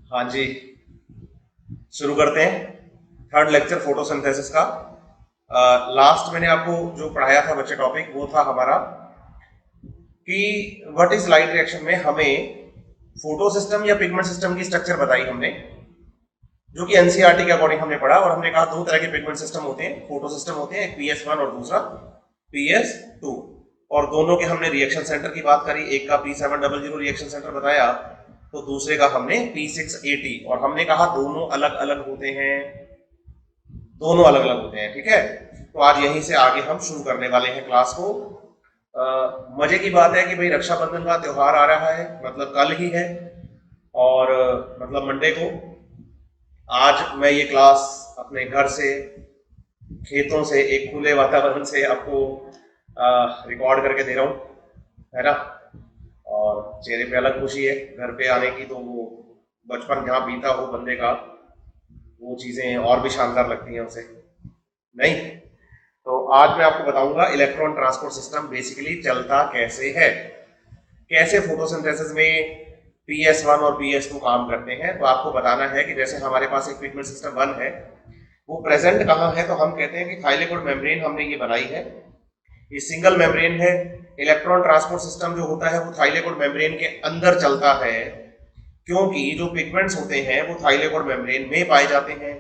हाँ जी, शुरू करते हैं। थर्ड लेक्चर फोटोसिंथेसिस का। लास्ट मैंने आपको जो पढ़ाया था बच्चे टॉपिक, वो था हमारा कि व्हाट इज लाइट रिएक्शन में हमें फोटो सिस्टम या पिगमेंट सिस्टम की स्ट्रक्चर बताई हमने, जो कि एनसीईआरटी के अकॉर्डिंग हमने पढ़ा। और हमने कहा दो तरह के पिगमेंट सिस्टम होते हैं, फोटो सिस्टम होते हैं, एक पीएस1 और दूसरा पीएस2। और दोनों के हमने रिएक्शन सेंटर की बात करी, एक का P700 रिएक्शन सेंटर बताया, तो दूसरे का हमने P680। और हमने कहा दोनों अलग अलग होते हैं, दोनों अलग अलग होते हैं, ठीक है। तो आज यहीं से आगे हम शुरू करने वाले हैं क्लास को। मजे की बात है कि भाई रक्षाबंधन का त्योहार आ रहा है, मतलब कल ही है, और मतलब मंडे को। आज मैं ये क्लास अपने घर से, खेतों से, एक खुले वातावरण से आपको रिकॉर्ड करके दे रहा हूँ, है ना। और चेहरे पे अलग खुशी है घर पे आने की, तो वो बचपन जहाँ बीता हो बंदे का, वो चीज़ें और भी शानदार लगती हैं उसे, नहीं। तो आज मैं आपको बताऊंगा इलेक्ट्रॉन ट्रांसपोर्ट सिस्टम बेसिकली चलता कैसे है, कैसे फोटोसिंथेसिस में PS1 और PS2 काम करते हैं। तो आपको बताना है कि जैसे हमारे पास एक पिगमेंट सिस्टम 1 है, वो प्रेजेंट कहाँ है, तो हम कहते हैं कि थाइलेकोइड मेम्ब्रेन हमने ये बनाई है, ये सिंगल मेम्ब्रेन है। इलेक्ट्रॉन ट्रांसपोर्ट सिस्टम जो होता है वो थाइलेकोइड मेम्ब्रेन के अंदर चलता है, क्योंकि जो पिगमेंट्स होते हैं वो थाइलेकोइड मेम्ब्रेन में पाए जाते हैं।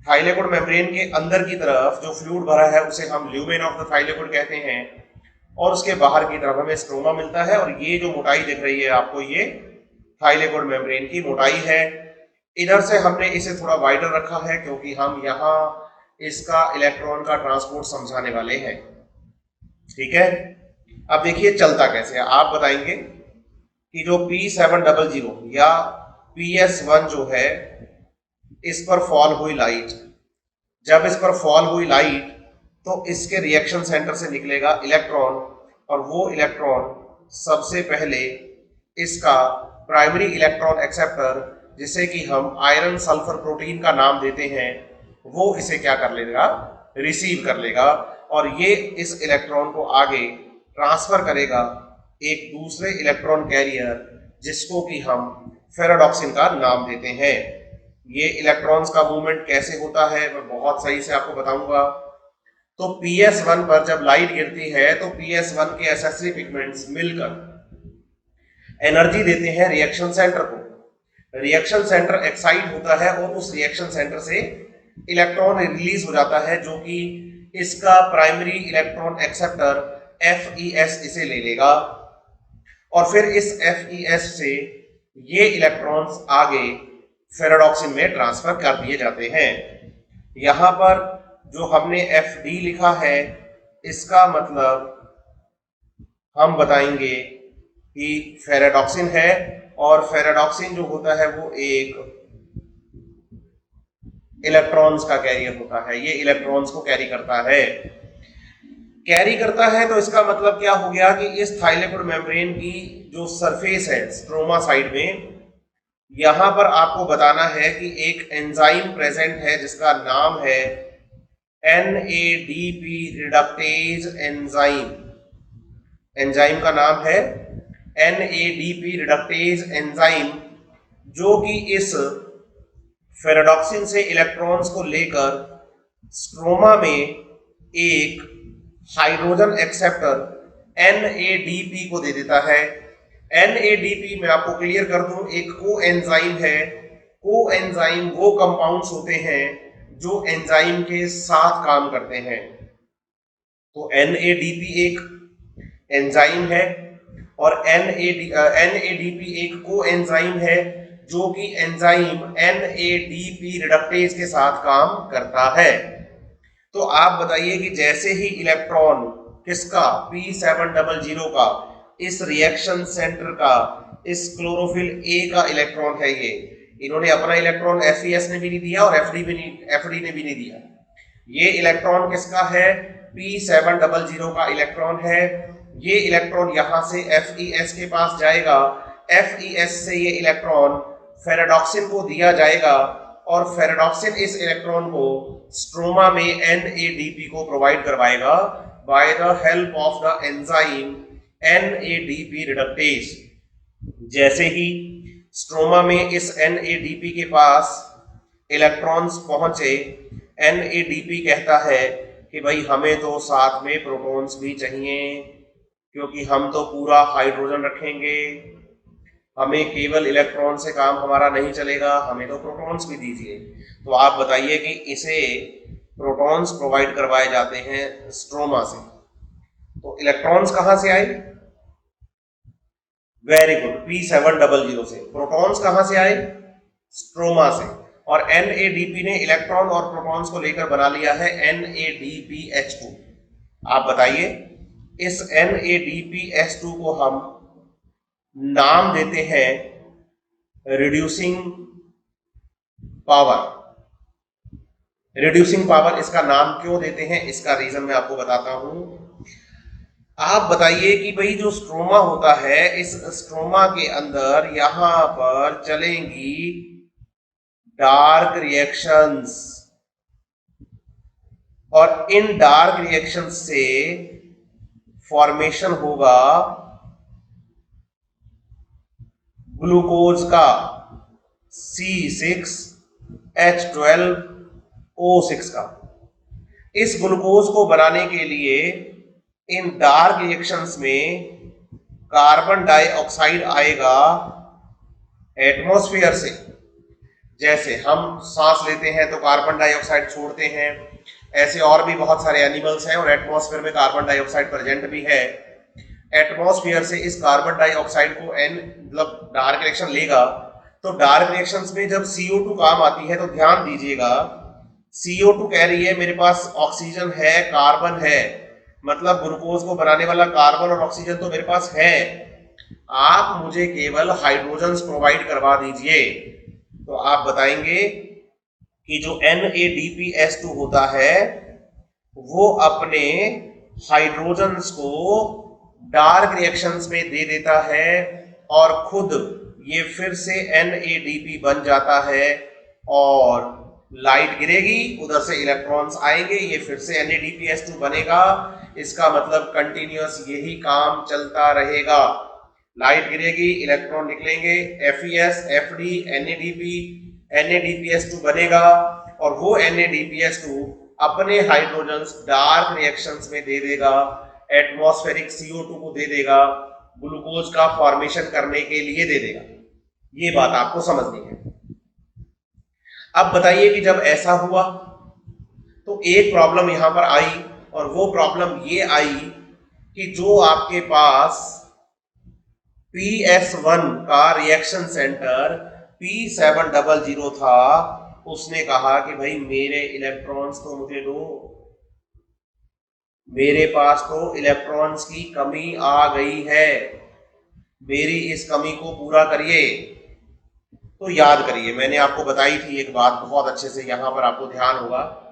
थाइलेकोइड मेम्ब्रेन के अंदर की तरफ जो फ्लूइड भरा है उसे हम ल्यूमेन ऑफ द थाइलेकोइड कहते हैं, और उसके बाहर की तरफ हमें स्ट्रोमा मिलता है। और ये जो मोटाई दिख रही है आपको, ये थाइलेकोइड मेम्ब्रेन की मोटाई है। इधर से हमने इसे थोड़ा वाइडर रखा है, क्योंकि हम यहाँ इसका इलेक्ट्रॉन का ट्रांसपोर्ट समझाने वाले हैं, ठीक है। अब देखिए चलता कैसे है, आप बताएंगे कि जो P700 या PS1 जो है, इस पर फॉल हुई लाइट, जब इस पर फॉल हुई लाइट, तो इसके रिएक्शन सेंटर से निकलेगा इलेक्ट्रॉन, और वो इलेक्ट्रॉन सबसे पहले इसका प्राइमरी इलेक्ट्रॉन एक्सेप्टर, जिसे कि हम आयरन सल्फर प्रोटीन का नाम देते हैं, वो इसे क्या कर लेगा, रिसीव कर लेगा। और ये इस इलेक्ट्रॉन को आगे ट्रांसफर करेगा एक दूसरे इलेक्ट्रॉन कैरियर, जिसको कि हम फेराडॉक्सिन का नाम देते हैं। ये इलेक्ट्रॉन्स का मूवमेंट कैसे होता है मैं बहुत सही से आपको बताऊंगा। तो PS1 पर जब लाइट गिरती है, तो PS1 के एसएससी पिगमेंट्स मिलकर एनर्जी देते हैं रिएक्शन सेंटर को। रिएक्शन सेंटर एक्साइट होता है और उस रिएक्शन सेंटर से इलेक्ट्रॉन रिलीज हो जाता है, जो कि इसका प्राइमरी इलेक्ट्रॉन एक्सेप्टर FeS इसे ले लेगा, और फिर इस FeS से ये इलेक्ट्रॉन्स आगे फेराडॉक्सिन में ट्रांसफर कर दिए जाते हैं। यहां पर जो हमने FD लिखा है, इसका मतलब हम बताएंगे कि फेराडॉक्सिन है, और फेराडॉक्सिन जो होता है वो एक इलेक्ट्रॉन्स का कैरियर होता है, ये इलेक्ट्रॉन्स को कैरी करता है। कैरी करता है तो इसका मतलब क्या हो गया कि इस थाइलेकोइड मेम्ब्रेन की जो सरफेस है स्ट्रोमा साइड में, यहां पर आपको बताना है कि एक एंजाइम प्रेजेंट है जिसका नाम है NADP रिडक्टेज एंजाइम। एंजाइम का नाम है NADP रिडक्टेज एंजाइम, जो कि इस फेराडॉक्सिन से इलेक्ट्रॉन्स को लेकर स्ट्रोमा में एक हाइड्रोजन एक्सेप्टर NADP को दे देता है। NADP मैं आपको क्लियर कर दूं, एक को एंजाइम है। को एंजाइम वो कंपाउंड्स होते हैं जो एंजाइम के साथ काम करते हैं। तो NADP एक एंजाइम है, और NADP एक को एंजाइम है, जो कि एंजाइम NADP रिडक्टेज के साथ काम करता है। तो आप बताइए कि जैसे ही इलेक्ट्रॉन किसका, P700 का, इस रिएक्शन सेंटर का, इस क्लोरोफिल A का इलेक्ट्रॉन है ये, इन्होंने अपना इलेक्ट्रॉन FeS ने भी नहीं दिया और FD ने भी नहीं दिया। ये इलेक्ट्रॉन किसका है, P700 का इलेक्ट्रॉन है। ये इलेक्ट्रॉन यहां से FeS के पास जाएगा, FeS से ये इलेक्ट्रॉन फेराडॉक्सिन को दिया जाएगा, और फेराडॉक्सिन इस इलेक्ट्रॉन को स्ट्रोमा में NADP को प्रोवाइड करवाएगा by the help of the enzyme NADP reductase. जैसे ही स्ट्रोमा में इस NADP के पास इलेक्ट्रॉन्स पहुंचे, NADP कहता है कि भाई हमें तो साथ में प्रोटॉन्स भी चाहिए, क्योंकि हम तो पूरा हाइड्रोजन रखेंगे, हमें केवल इलेक्ट्रॉन से काम हमारा नहीं चलेगा, हमें तो प्रोटॉन्स भी दीजिए। तो आप बताइए कि इसे प्रोटॉन्स प्रोवाइड करवाए जाते हैं स्ट्रोमा से। तो इलेक्ट्रॉन्स कहां से आए? वेरी गुड, P700 से। प्रोटॉन्स कहां से आए? स्ट्रोमा से। और NADP ने इलेक्ट्रॉन और प्रोटॉन्स को लेकर बना लिया है NADPH2। आप बताइए, इस NADPH2 को हम नाम देते हैं रिड्यूसिंग पावर। रिड्यूसिंग पावर इसका नाम क्यों देते हैं, इसका रीजन मैं आपको बताता हूं। आप बताइए कि भाई जो स्ट्रोमा होता है, इस स्ट्रोमा के अंदर यहां पर चलेंगी डार्क रिएक्शंस, और इन डार्क रिएक्शंस से फॉर्मेशन होगा ग्लूकोज का C6H12O6 का। इस ग्लूकोज को बनाने के लिए इन डार्क रिएक्शंस में कार्बन डाइऑक्साइड आएगा एटमॉस्फेयर से। जैसे हम सांस लेते हैं तो कार्बन डाइऑक्साइड छोड़ते हैं, ऐसे और भी बहुत सारे एनिमल्स हैं और एटमॉस्फेयर में कार्बन डाइऑक्साइड प्रेजेंट भी है। एटमॉस्फेयर से इस कार्बन डाइऑक्साइड को मतलब डार्क रिएक्शन लेगा, तो डार्क रिएक्शंस में जब CO2 काम आती है तो ध्यान दीजिएगा, CO2 कह रही है मेरे पास ऑक्सीजन है, कार्बन है, मतलब ग्लूकोज को बनाने वाला कार्बन और ऑक्सीजन तो मेरे पास है, आप मुझे केवल हाइड्रोजन प्रोवाइड करवा दीजिए। तो आप बताएंगे कि जो NADPH2 होता है वो अपने हाइड्रोजन्स को डार्क रिएक्शंस में दे देता है और खुद ये फिर से NADP बन जाता है, और लाइट गिरेगी, उधर से इलेक्ट्रॉन्स आएंगे, ये फिर से NADPH2 बनेगा। इसका मतलब कंटिन्यूअस यही काम चलता रहेगा। लाइट गिरेगी, इलेक्ट्रॉन निकलेंगे, FeS, FD, NADP, NADPH2 बनेगा, और वो NADPH2 अपने हाइड्रोजन्स डार्क रिएक्शंस में दे देगा, एटमॉस्फेरिक CO2 को दे देगा, ग्लूकोज का फॉर्मेशन करने के लिए दे देगा। ये बात आपको समझनी है। अब बताइए कि जब ऐसा हुआ तो एक प्रॉब्लम यहां पर आई, और वो प्रॉब्लम ये आई कि जो आपके पास PS1 का रिएक्शन सेंटर P700 था, उसने कहा कि भाई मेरे इलेक्ट्रॉन्स तो मुझे दो, मेरे पास तो इलेक्ट्रॉन्स की कमी आ गई है, मेरी इस कमी को पूरा करिए। तो याद करिए, मैंने आपको बताई थी एक बात बहुत अच्छे से, यहां पर आपको ध्यान होगा।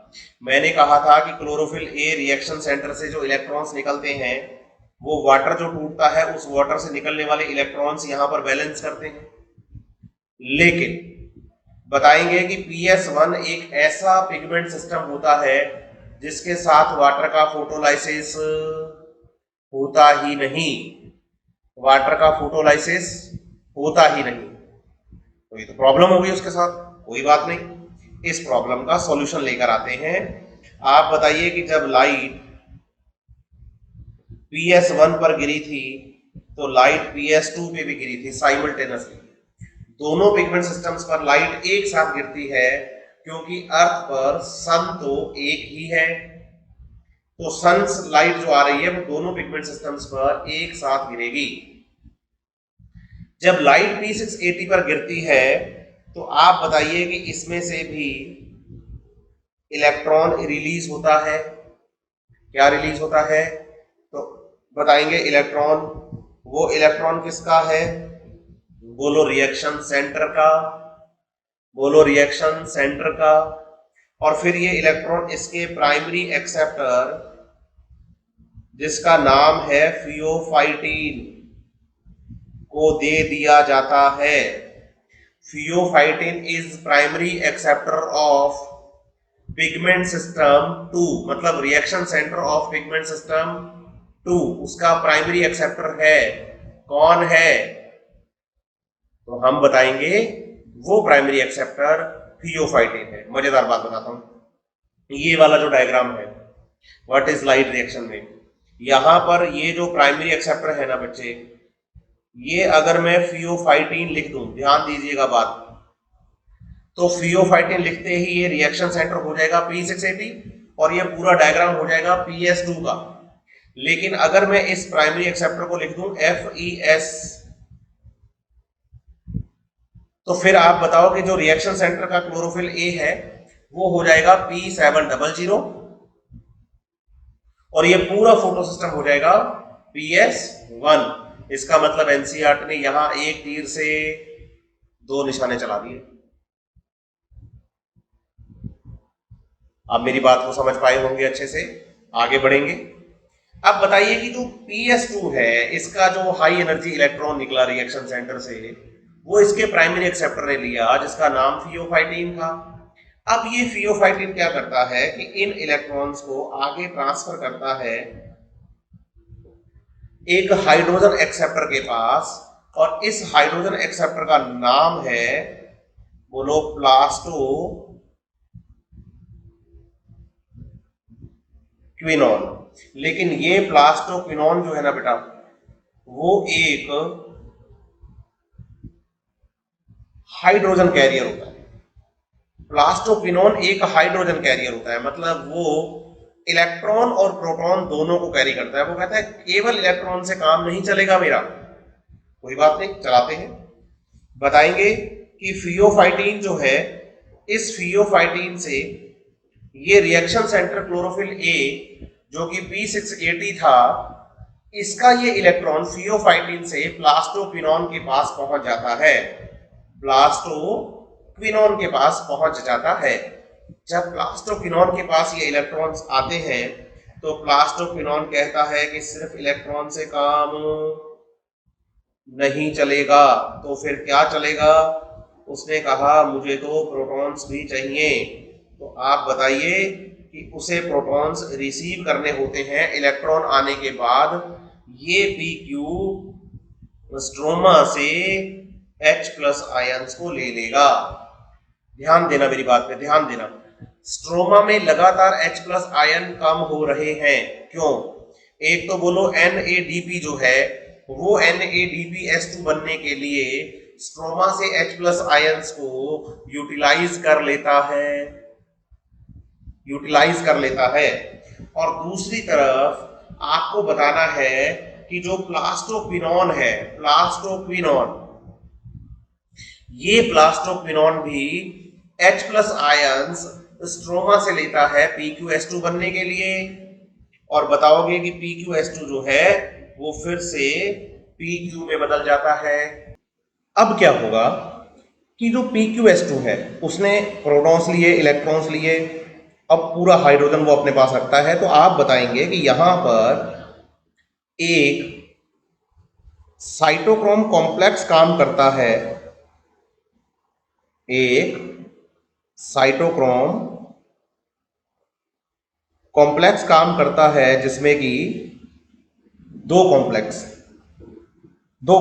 मैंने कहा था कि क्लोरोफिल A रिएक्शन सेंटर से जो इलेक्ट्रॉन्स निकलते हैं, वो वाटर जो टूटता है उस वाटर से निकलने वाले इलेक्ट्रॉन्स यहां पर बैलेंस करते हैं। लेकिन बताएंगे कि PS1 एक ऐसा पिगमेंट सिस्टम होता है जिसके साथ वाटर का फोटोलाइसिस होता ही नहीं, वाटर का फोटोलाइसिस होता ही नहीं। तो ये तो प्रॉब्लम हो गई उसके साथ, कोई बात नहीं, इस प्रॉब्लम का सॉल्यूशन लेकर आते हैं। आप बताइए कि जब लाइट PS1 पर गिरी थी तो लाइट PS2 पे भी गिरी थी साइमल्टेनियसली। दोनों पिगमेंट सिस्टम्स पर लाइट एक साथ गिरती है, क्योंकि अर्थ पर सन तो एक ही है, तो सन्स लाइट जो आ रही है वो दोनों पिगमेंट सिस्टम्स पर एक साथ गिरेगी। जब लाइट P680 पर गिरती है तो आप बताइए कि इसमें से भी इलेक्ट्रॉन रिलीज होता है। क्या रिलीज होता है? तो बताएंगे इलेक्ट्रॉन, वो इलेक्ट्रॉन किसका है? बोलो रिएक्शन सेंटर का, बोलो रिएक्शन सेंटर का। और फिर ये इलेक्ट्रॉन इसके प्राइमरी एक्सेप्टर जिसका नाम है फियोफाइटीन को दे दिया जाता है। Pheophytin is primary acceptor of pigment system 2, मतलब reaction centre of pigment system 2 उसका प्राइमरी एक्सेप्टर है। कौन है? तो हम बताएंगे वो प्राइमरी एक्सेप्टर थियोफाइटिन है। मजेदार बात बताता हूं, ये वाला जो डायग्राम है व्हाट इज लाइट रिएक्शन में, यहां पर ये जो प्राइमरी एक्सेप्टर है ना बच्चे, ये अगर मैं फियोफाइटिन लिख दूं, ध्यान दीजिएगा बात, तो फियोफाइटिन लिखते ही ये रिएक्शन सेंटर हो जाएगा P680 और ये पूरा डायग्राम हो जाएगा PS2 का। लेकिन अगर मैं इस प्राइमरी एक्सेप्टर को लिख दूं FES, तो फिर आप बताओ कि जो रिएक्शन सेंटर का क्लोरोफिल ए है वो हो जाएगा P700 और ये पूरा फोटो सिस्टम हो जाएगा PS1। इसका मतलब एनसीईआरटी ने यहां एक तीर से दो निशाने चला दिए। आप मेरी बात को समझ पाए होंगे अच्छे से, आगे बढ़ेंगे। अब बताइए कि जो PS2 है, इसका जो हाई एनर्जी इलेक्ट्रॉन निकला रिएक्शन सेंटर से, वो इसके प्राइमरी एक्सेप्टर ने लिया जिसका नाम फियोफाइटिन था। अब ये फियोफाइटिन क्या करता है कि इन इलेक्ट्रॉन्स को आगे ट्रांसफर करता है एक हाइड्रोजन एक्सेप्टर के पास, और इस हाइड्रोजन एक्सेप्टर का नाम है, बोलो, प्लास्टो क्विनोन। लेकिन ये प्लास्टोक्विनोन जो है ना बेटा, वो एक हाइड्रोजन कैरियर होता है। प्लास्टोक्विनोन एक हाइड्रोजन कैरियर होता है, मतलब वो इलेक्ट्रॉन और प्रोटॉन दोनों को कैरी करता है। वो कहता है केवल इलेक्ट्रॉन से काम नहीं चलेगा मेरा, कोई बात नहीं, चलाते हैं। बताएंगे कि फियोफाइटिन जो है, इस फियोफाइटिन से ये रिएक्शन सेंटर क्लोरोफिल ए जो कि P680 था, इसका ये इलेक्ट्रॉन फियोफाइटिन से प्लास्टोक्विनोन के पास पहुंच जाता है, प्लास्टोक्विनोन के पास पहुंच जाता है। जब प्लास्टोक्विनोन के पास ये इलेक्ट्रॉन्स आते हैं तो प्लास्टोक्विनोन कहता है कि सिर्फ इलेक्ट्रॉन से काम नहीं चलेगा, तो फिर क्या चलेगा? उसने कहा मुझे तो प्रोटॉन्स भी चाहिए। तो आप बताइए कि उसे प्रोटॉन्स रिसीव करने होते हैं इलेक्ट्रॉन आने के बाद। ये PQ स्ट्रोमा से H+ आयंस को ले लेगा। ध्यान देना मेरी बात पे, ध्यान देना। स्ट्रोमा में लगातार H+ आयन कम हो रहे हैं, क्यों? एक तो बोलो NADP जो है वो NADPS2 बनने के लिए स्ट्रोमा से H+ आयंस को यूटिलाइज कर लेता है, और दूसरी तरफ आपको बताना है कि जो प्लास्टोक्विनोन है, ये प्लास्टोक्विनोन भी H+ आयंस स्ट्रोमा से लेता है PQS2 बनने के लिए, और बताओगे कि PQS2 जो है वो फिर से PQ में बदल जाता है। अब क्या होगा कि जो PQS2 है उसने प्रोटॉन्स लिए, इलेक्ट्रॉन्स लिए, अब पूरा हाइड्रोजन वो अपने पास रखता है। तो आप बताएंगे कि यहां पर एक साइटोक्रोम कॉम्प्लेक्स काम करता है, एक साइटोक्रोम कॉम्प्लेक्स काम करता है जिसमें कि दो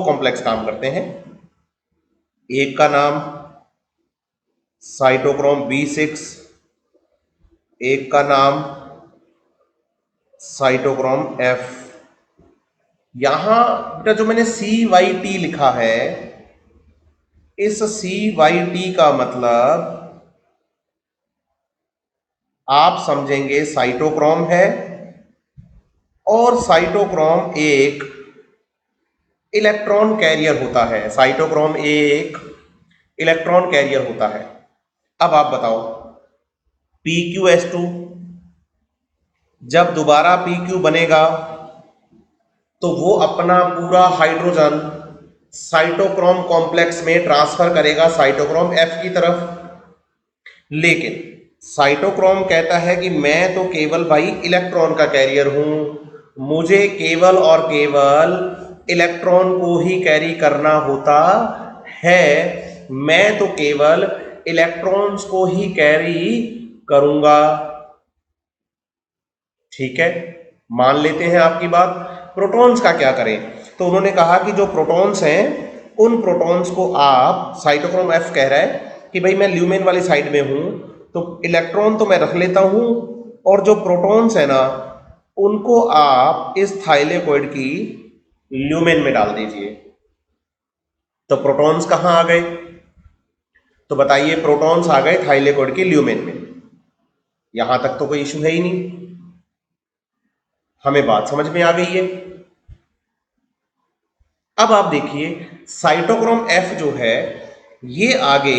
कॉम्प्लेक्स काम करते हैं। एक का नाम साइटोक्रोम B6, एक का नाम साइटोक्रोम F। यहां बेटा जो मैंने CYT लिखा है, इस CYT का मतलब आप समझेंगे साइटोक्रोम है, और साइटोक्रोम एक इलेक्ट्रॉन कैरियर होता है। साइटोक्रोम एक इलेक्ट्रॉन कैरियर होता है। अब आप बताओ PQS2 जब दोबारा PQ बनेगा तो वो अपना पूरा हाइड्रोजन साइटोक्रोम कॉम्प्लेक्स में ट्रांसफर करेगा साइटोक्रोम F की तरफ। लेकिन साइटोक्रोम कहता है कि मैं तो केवल भाई इलेक्ट्रॉन का कैरियर हूं, मुझे केवल और केवल इलेक्ट्रॉन को ही कैरी करना होता है, मैं तो केवल इलेक्ट्रॉन्स को ही कैरी करूंगा। ठीक है, मान लेते हैं आपकी बात। प्रोटॉन्स का क्या करें? तो उन्होंने कहा कि जो प्रोटॉन्स हैं उन प्रोटॉन्स को आप, साइटोक्रोम F कह रहा है कि भाई मैं ल्यूमेन वाली साइड में हूं, तो इलेक्ट्रॉन तो मैं रख लेता हूं, और जो प्रोटॉन्स है ना उनको आप इस थाइलेकोइड की ल्यूमेन में डाल दीजिए। तो प्रोटॉन्स कहां आ गए? तो बताइए, प्रोटॉन्स आ गए थाइलेकोइड की ल्यूमेन में। यहां तक तो कोई इशू है ही नहीं, हमें बात समझ में आ गई है। अब आप देखिए, साइटोक्रोम F जो है ये आगे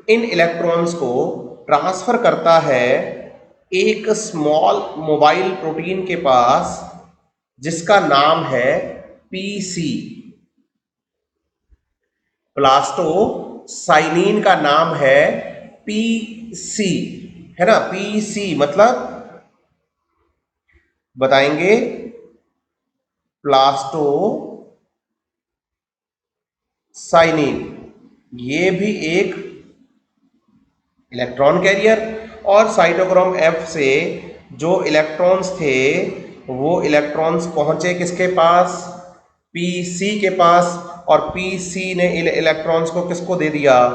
इन इलेक्ट्रॉन्स को ट्रांसफर करता है एक स्मॉल मोबाइल प्रोटीन के पास जिसका नाम है PC। प्लास्टोसाइनिन का नाम है PC, है ना। PC मतलब बताएंगे प्लास्टोसाइनिन, ये भी एक इलेक्ट्रॉन कैरियर, और साइटोक्रोम F से जो इलेक्ट्रॉन्स थे वो इलेक्ट्रॉन्स पहुंचे किसके पास? PC के पास, और PC ने इन इलेक्ट्रॉन्स को किसको दे दिया?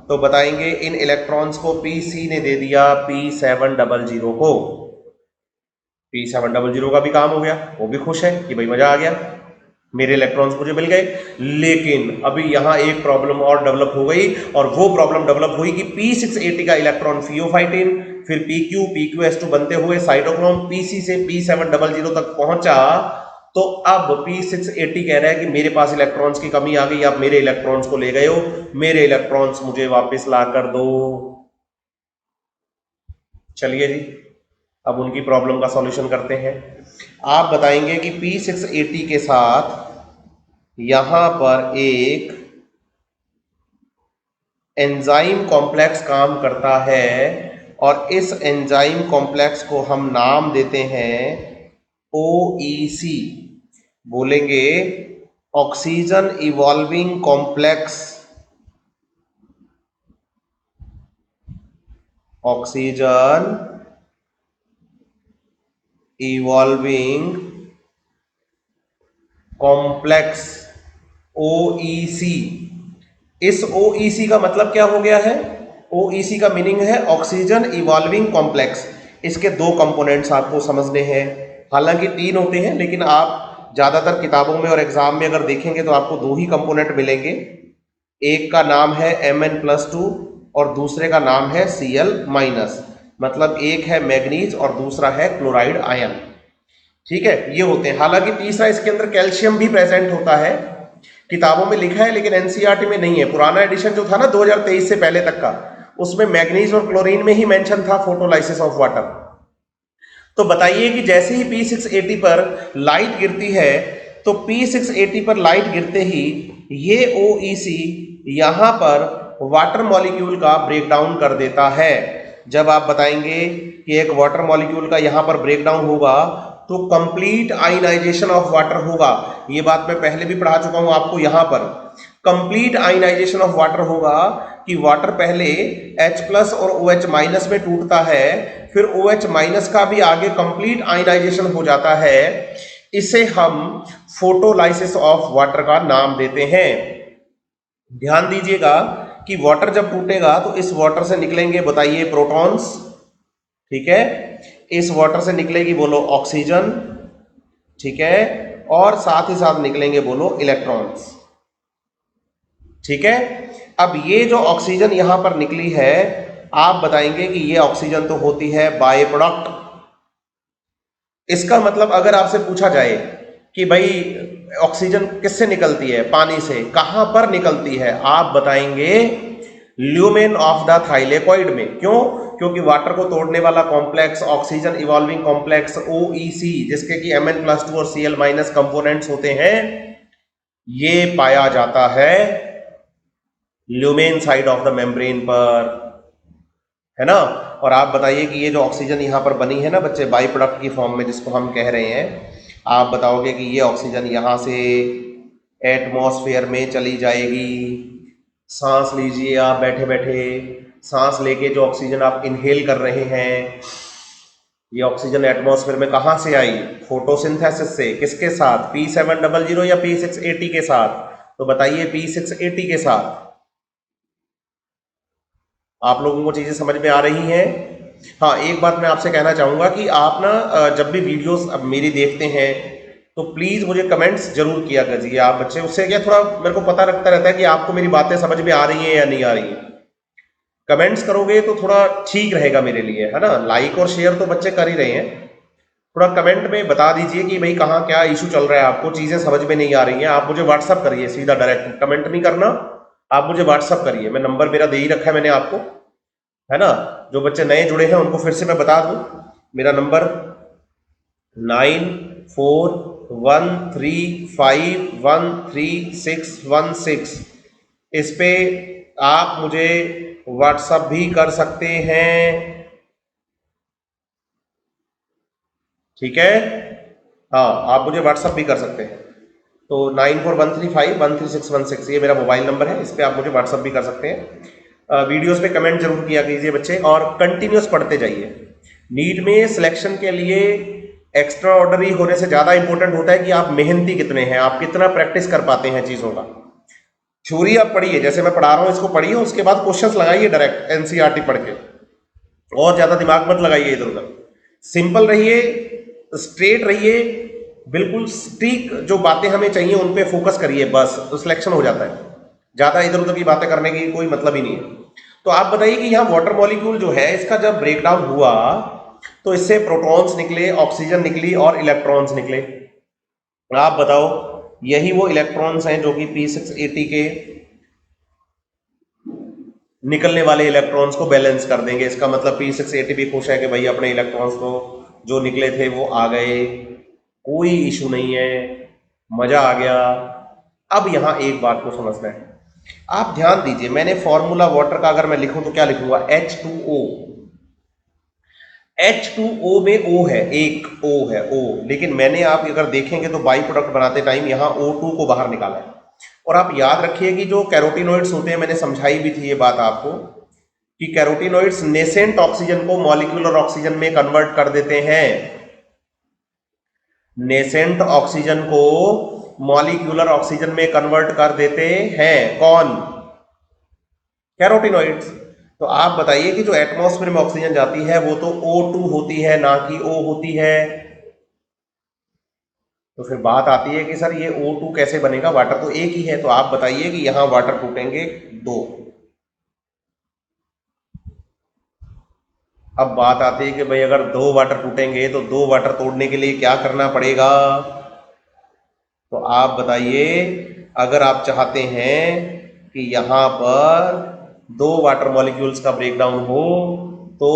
तो बताएंगे इन इलेक्ट्रॉन्स को PC ने दे दिया P700 को। P700 का भी काम हो गया, वो भी खुश है कि भाई मजा आ गया, मेरे इलेक्ट्रॉन्स मुझे मिल गए। लेकिन अभी यहां एक प्रॉब्लम और डेवलप हो गई, और वो प्रॉब्लम डेवलप हुई कि P680 का इलेक्ट्रॉन फियोफाइटिन, फिर PQSO बनते हुए साइटोक्रोम PC से P700 तक पहुंचा। तो अब P680 कह रहा है कि मेरे पास इलेक्ट्रॉन्स की कमी आ गई, आप मेरे इलेक्ट्रॉन्स को ले गए हो, मेरे इलेक्ट्रॉन्स मुझे वापस ला कर दो। चलिए जी, अब उनकी प्रॉब्लम का सॉल्यूशन करते हैं। आप बताएंगे कि P680 के साथ यहां पर एक एंजाइम कॉम्प्लेक्स काम करता है, और इस एंजाइम कॉम्प्लेक्स को हम नाम देते हैं OEC। बोलेंगे oxygen evolving complex, oxygen evolving complex OEC। इस OEC का मतलब क्या हो गया है? OEC का मीनिंग है ऑक्सीजन इवॉल्विंग कॉम्प्लेक्स। इसके दो कंपोनेंट्स आपको समझने हैं, हालांकि तीन होते हैं, लेकिन आप ज्यादातर किताबों में और एग्जाम में अगर देखेंगे तो आपको दो ही कंपोनेंट मिलेंगे। एक का नाम है Mn+2 और दूसरे का नाम है Cl-, मतलब एक है मैग्नीज और दूसरा है क्लोराइड आयन। ठीक है, ये होते हैं। हालांकि तीसरा इसके अंदर कैल्शियम भी प्रेजेंट होता है, किताबों में लिखा है लेकिन एनसीईआरटी में नहीं है। पुराना एडिशन जो था ना 2023 से पहले तक का, उसमें मैग्नीज और क्लोरीन में ही मेंशन था फोटोलाइसिस ऑफ वाटर। तो बताइए कि जैसे ही P680 पर लाइट गिरती है, तो P680 पर लाइट गिरते ही ये OEC यहां पर वाटर मॉलिक्यूल का ब्रेकडाउन कर देता है। जब आप बताएंगे कि एक वाटर मॉलिक्यूल का यहां पर ब्रेकडाउन होगा तो कंप्लीट आयनाइजेशन ऑफ वाटर होगा। ये बात मैं पहले भी पढ़ा चुका हूं आपको। यहां पर कंप्लीट आयनाइजेशन ऑफ वाटर होगा कि वाटर पहले H+ और OH- में टूटता है, फिर OH- का भी आगे कंप्लीट आयनाइजेशन हो जाता है। इसे हम फोटोलाइसिस ऑफ वाटर का नाम देते हैं। ध्यान दीजिएगा कि वाटर जब टूटेगा तो इस वाटर से निकलेंगे, बताइए, प्रोटॉन्स। ठीक है, इस वाटर से निकलेगी, बोलो, ऑक्सीजन। ठीक है, और साथ ही साथ निकलेंगे, बोलो, इलेक्ट्रॉन्स। ठीक है, अब ये जो ऑक्सीजन यहां पर निकली है, आप बताएंगे कि ये ऑक्सीजन तो होती है बाय प्रोडक्ट। इसका मतलब अगर आपसे पूछा जाए कि भाई ऑक्सीजन किससे निकलती है? पानी से। कहां पर निकलती है? आप बताएंगे ल्यूमेन ऑफ द थाइलेकोइड में। क्यों? क्योंकि वाटर को तोड़ने वाला complex, oxygen evolving complex OEC, जिसके कि Mn+2 और Cl- कंपोनेंट्स होते हैं, ये पाया जाता है lumen side of the membrane पर, है ना। और आप बताइए कि ये जो ऑक्सीजन यहां पर बनी है ना बच्चे, बाई प्रोडक्ट की फॉर्म में जिसको हम कह रहे हैं, आप बताओगे कि ये ऑक्सीजन यहां से एटमॉस्फेयर में चली जाएगी। सांस लीजिए, आप बैठे बैठे सांस लेके जो ऑक्सीजन आप इनहेल कर रहे हैं, ये ऑक्सीजन एटमॉस्फेयर में कहां से आई? फोटोसिंथेसिस से। किसके साथ? P700 या P680 के साथ? तो बताइए P680 के साथ आप लोगों को चीजें समझ में आ रही हैं? हाँ, एक बात मैं आपसे कहना चाहूंगा कि आप ना जब भी वीडियोस अब मेरी देखते हैं तो प्लीज मुझे कमेंट्स जरूर किया कीजिए आप बच्चे। उससे क्या थोड़ा मेरे को पता लगता रहता है कि आपको मेरी बातें समझ में आ रही हैं या नहीं आ रही हैं। कमेंट्स करोगे तो थोड़ा ठीक रहेगा मेरे लिए, है ना। लाइक और शेयर तो बच्चे कर ही रहे हैं, थोड़ा कमेंट में बता दीजिए कि भाई कहाँ क्या इशू चल रहा है, आपको चीजें समझ में नहीं आ रही हैं। आप मुझे व्हाट्सअप करिए सीधा, डायरेक्ट कमेंट नहीं करना, आप मुझे व्हाट्सअप करिए। मैं नंबर मेरा दे ही रखा है मैंने आपको, है ना। जो बच्चे नए जुड़े हैं उनको फिर से मैं बता दूं, मेरा नंबर 9441351316। इस पे आप मुझे व्हाट्सअप भी कर सकते हैं, ठीक है। हाँ, आप मुझे व्हाट्सअप भी कर सकते हैं। तो 9413513616 ये मेरा मोबाइल नंबर है, इस पे आप मुझे व्हाट्सअप भी कर सकते हैं। वीडियोस पे कमेंट जरूर किया कीजिए बच्चे, और कंटिन्यूस पढ़ते जाइए। नीट में सिलेक्शन के लिए एक्स्ट्रा ऑर्डनरी होने से ज़्यादा इंपॉर्टेंट होता है कि आप मेहनती कितने हैं, आप कितना प्रैक्टिस कर पाते हैं चीज़ों का। थ्योरी आप पढ़िए, जैसे मैं पढ़ा रहा हूँ इसको पढ़िए, उसके बाद क्वेश्चंस लगाइए डायरेक्ट एनसीईआरटी पढ़ के, और ज़्यादा दिमाग मत लगाइए इधर उधर। सिंपल रहिए, स्ट्रेट रहिए, बिल्कुल स्टीक, जो बातें हमें चाहिए उन पे फोकस करिए, बस तो सिलेक्शन हो जाता है। ज़्यादा इधर उधर की बातें करने की कोई मतलब ही नहीं है। तो आप बताइए कि यहाँ वाटर मॉलिक्यूल जो है इसका जब ब्रेकडाउन हुआ तो इससे प्रोटॉन्स निकले, ऑक्सीजन निकली और इलेक्ट्रॉन्स निकले। आप बताओ, यही वो इलेक्ट्रॉन्स हैं जो कि P680 के निकलने वाले इलेक्ट्रॉन्स को बैलेंस कर देंगे। इसका मतलब P680 भी खुश है कि भाई अपने इलेक्ट्रॉन्स को जो निकले थे वो आ गए, कोई इशू नहीं है, मजा आ गया। अब यहां एक बात को समझना है, आप ध्यान दीजिए, मैंने फॉर्मूला वाटर का अगर मैं लिखूं तो क्या लिखूंगा, H2O। H2O में O है, एक O है O, लेकिन मैंने आप अगर देखेंगे तो बाई प्रोडक्ट बनाते टाइम यहां O2 को बाहर निकाला है। और आप याद रखिए कि जो कैरोटिनॉइड्स होते हैं, मैंने समझाई भी थी ये बात आपको, कि कैरोटिनॉइड्स नेसेंट ऑक्सीजन को मॉलिक्यूलर ऑक्सीजन में कन्वर्ट कर देते हैं। नेसेंट ऑक्सीजन को मॉलिक्यूलर ऑक्सीजन में कन्वर्ट कर देते हैं, कौन, कैरोटिनॉइड्स। तो आप बताइए कि जो एटमॉस्फेयर में ऑक्सीजन जाती है वो तो O2 होती है, ना कि O होती है। तो फिर बात आती है कि सर ये O2 कैसे बनेगा, वाटर तो एक ही है। तो आप बताइए कि यहां वाटर टूटेंगे दो। अब बात आती है कि भाई अगर दो वाटर टूटेंगे तो दो वाटर तोड़ने के लिए क्या करना पड़ेगा। तो आप बताइए, अगर आप चाहते हैं कि यहां पर दो वाटर मॉलिक्यूल्स का ब्रेकडाउन हो तो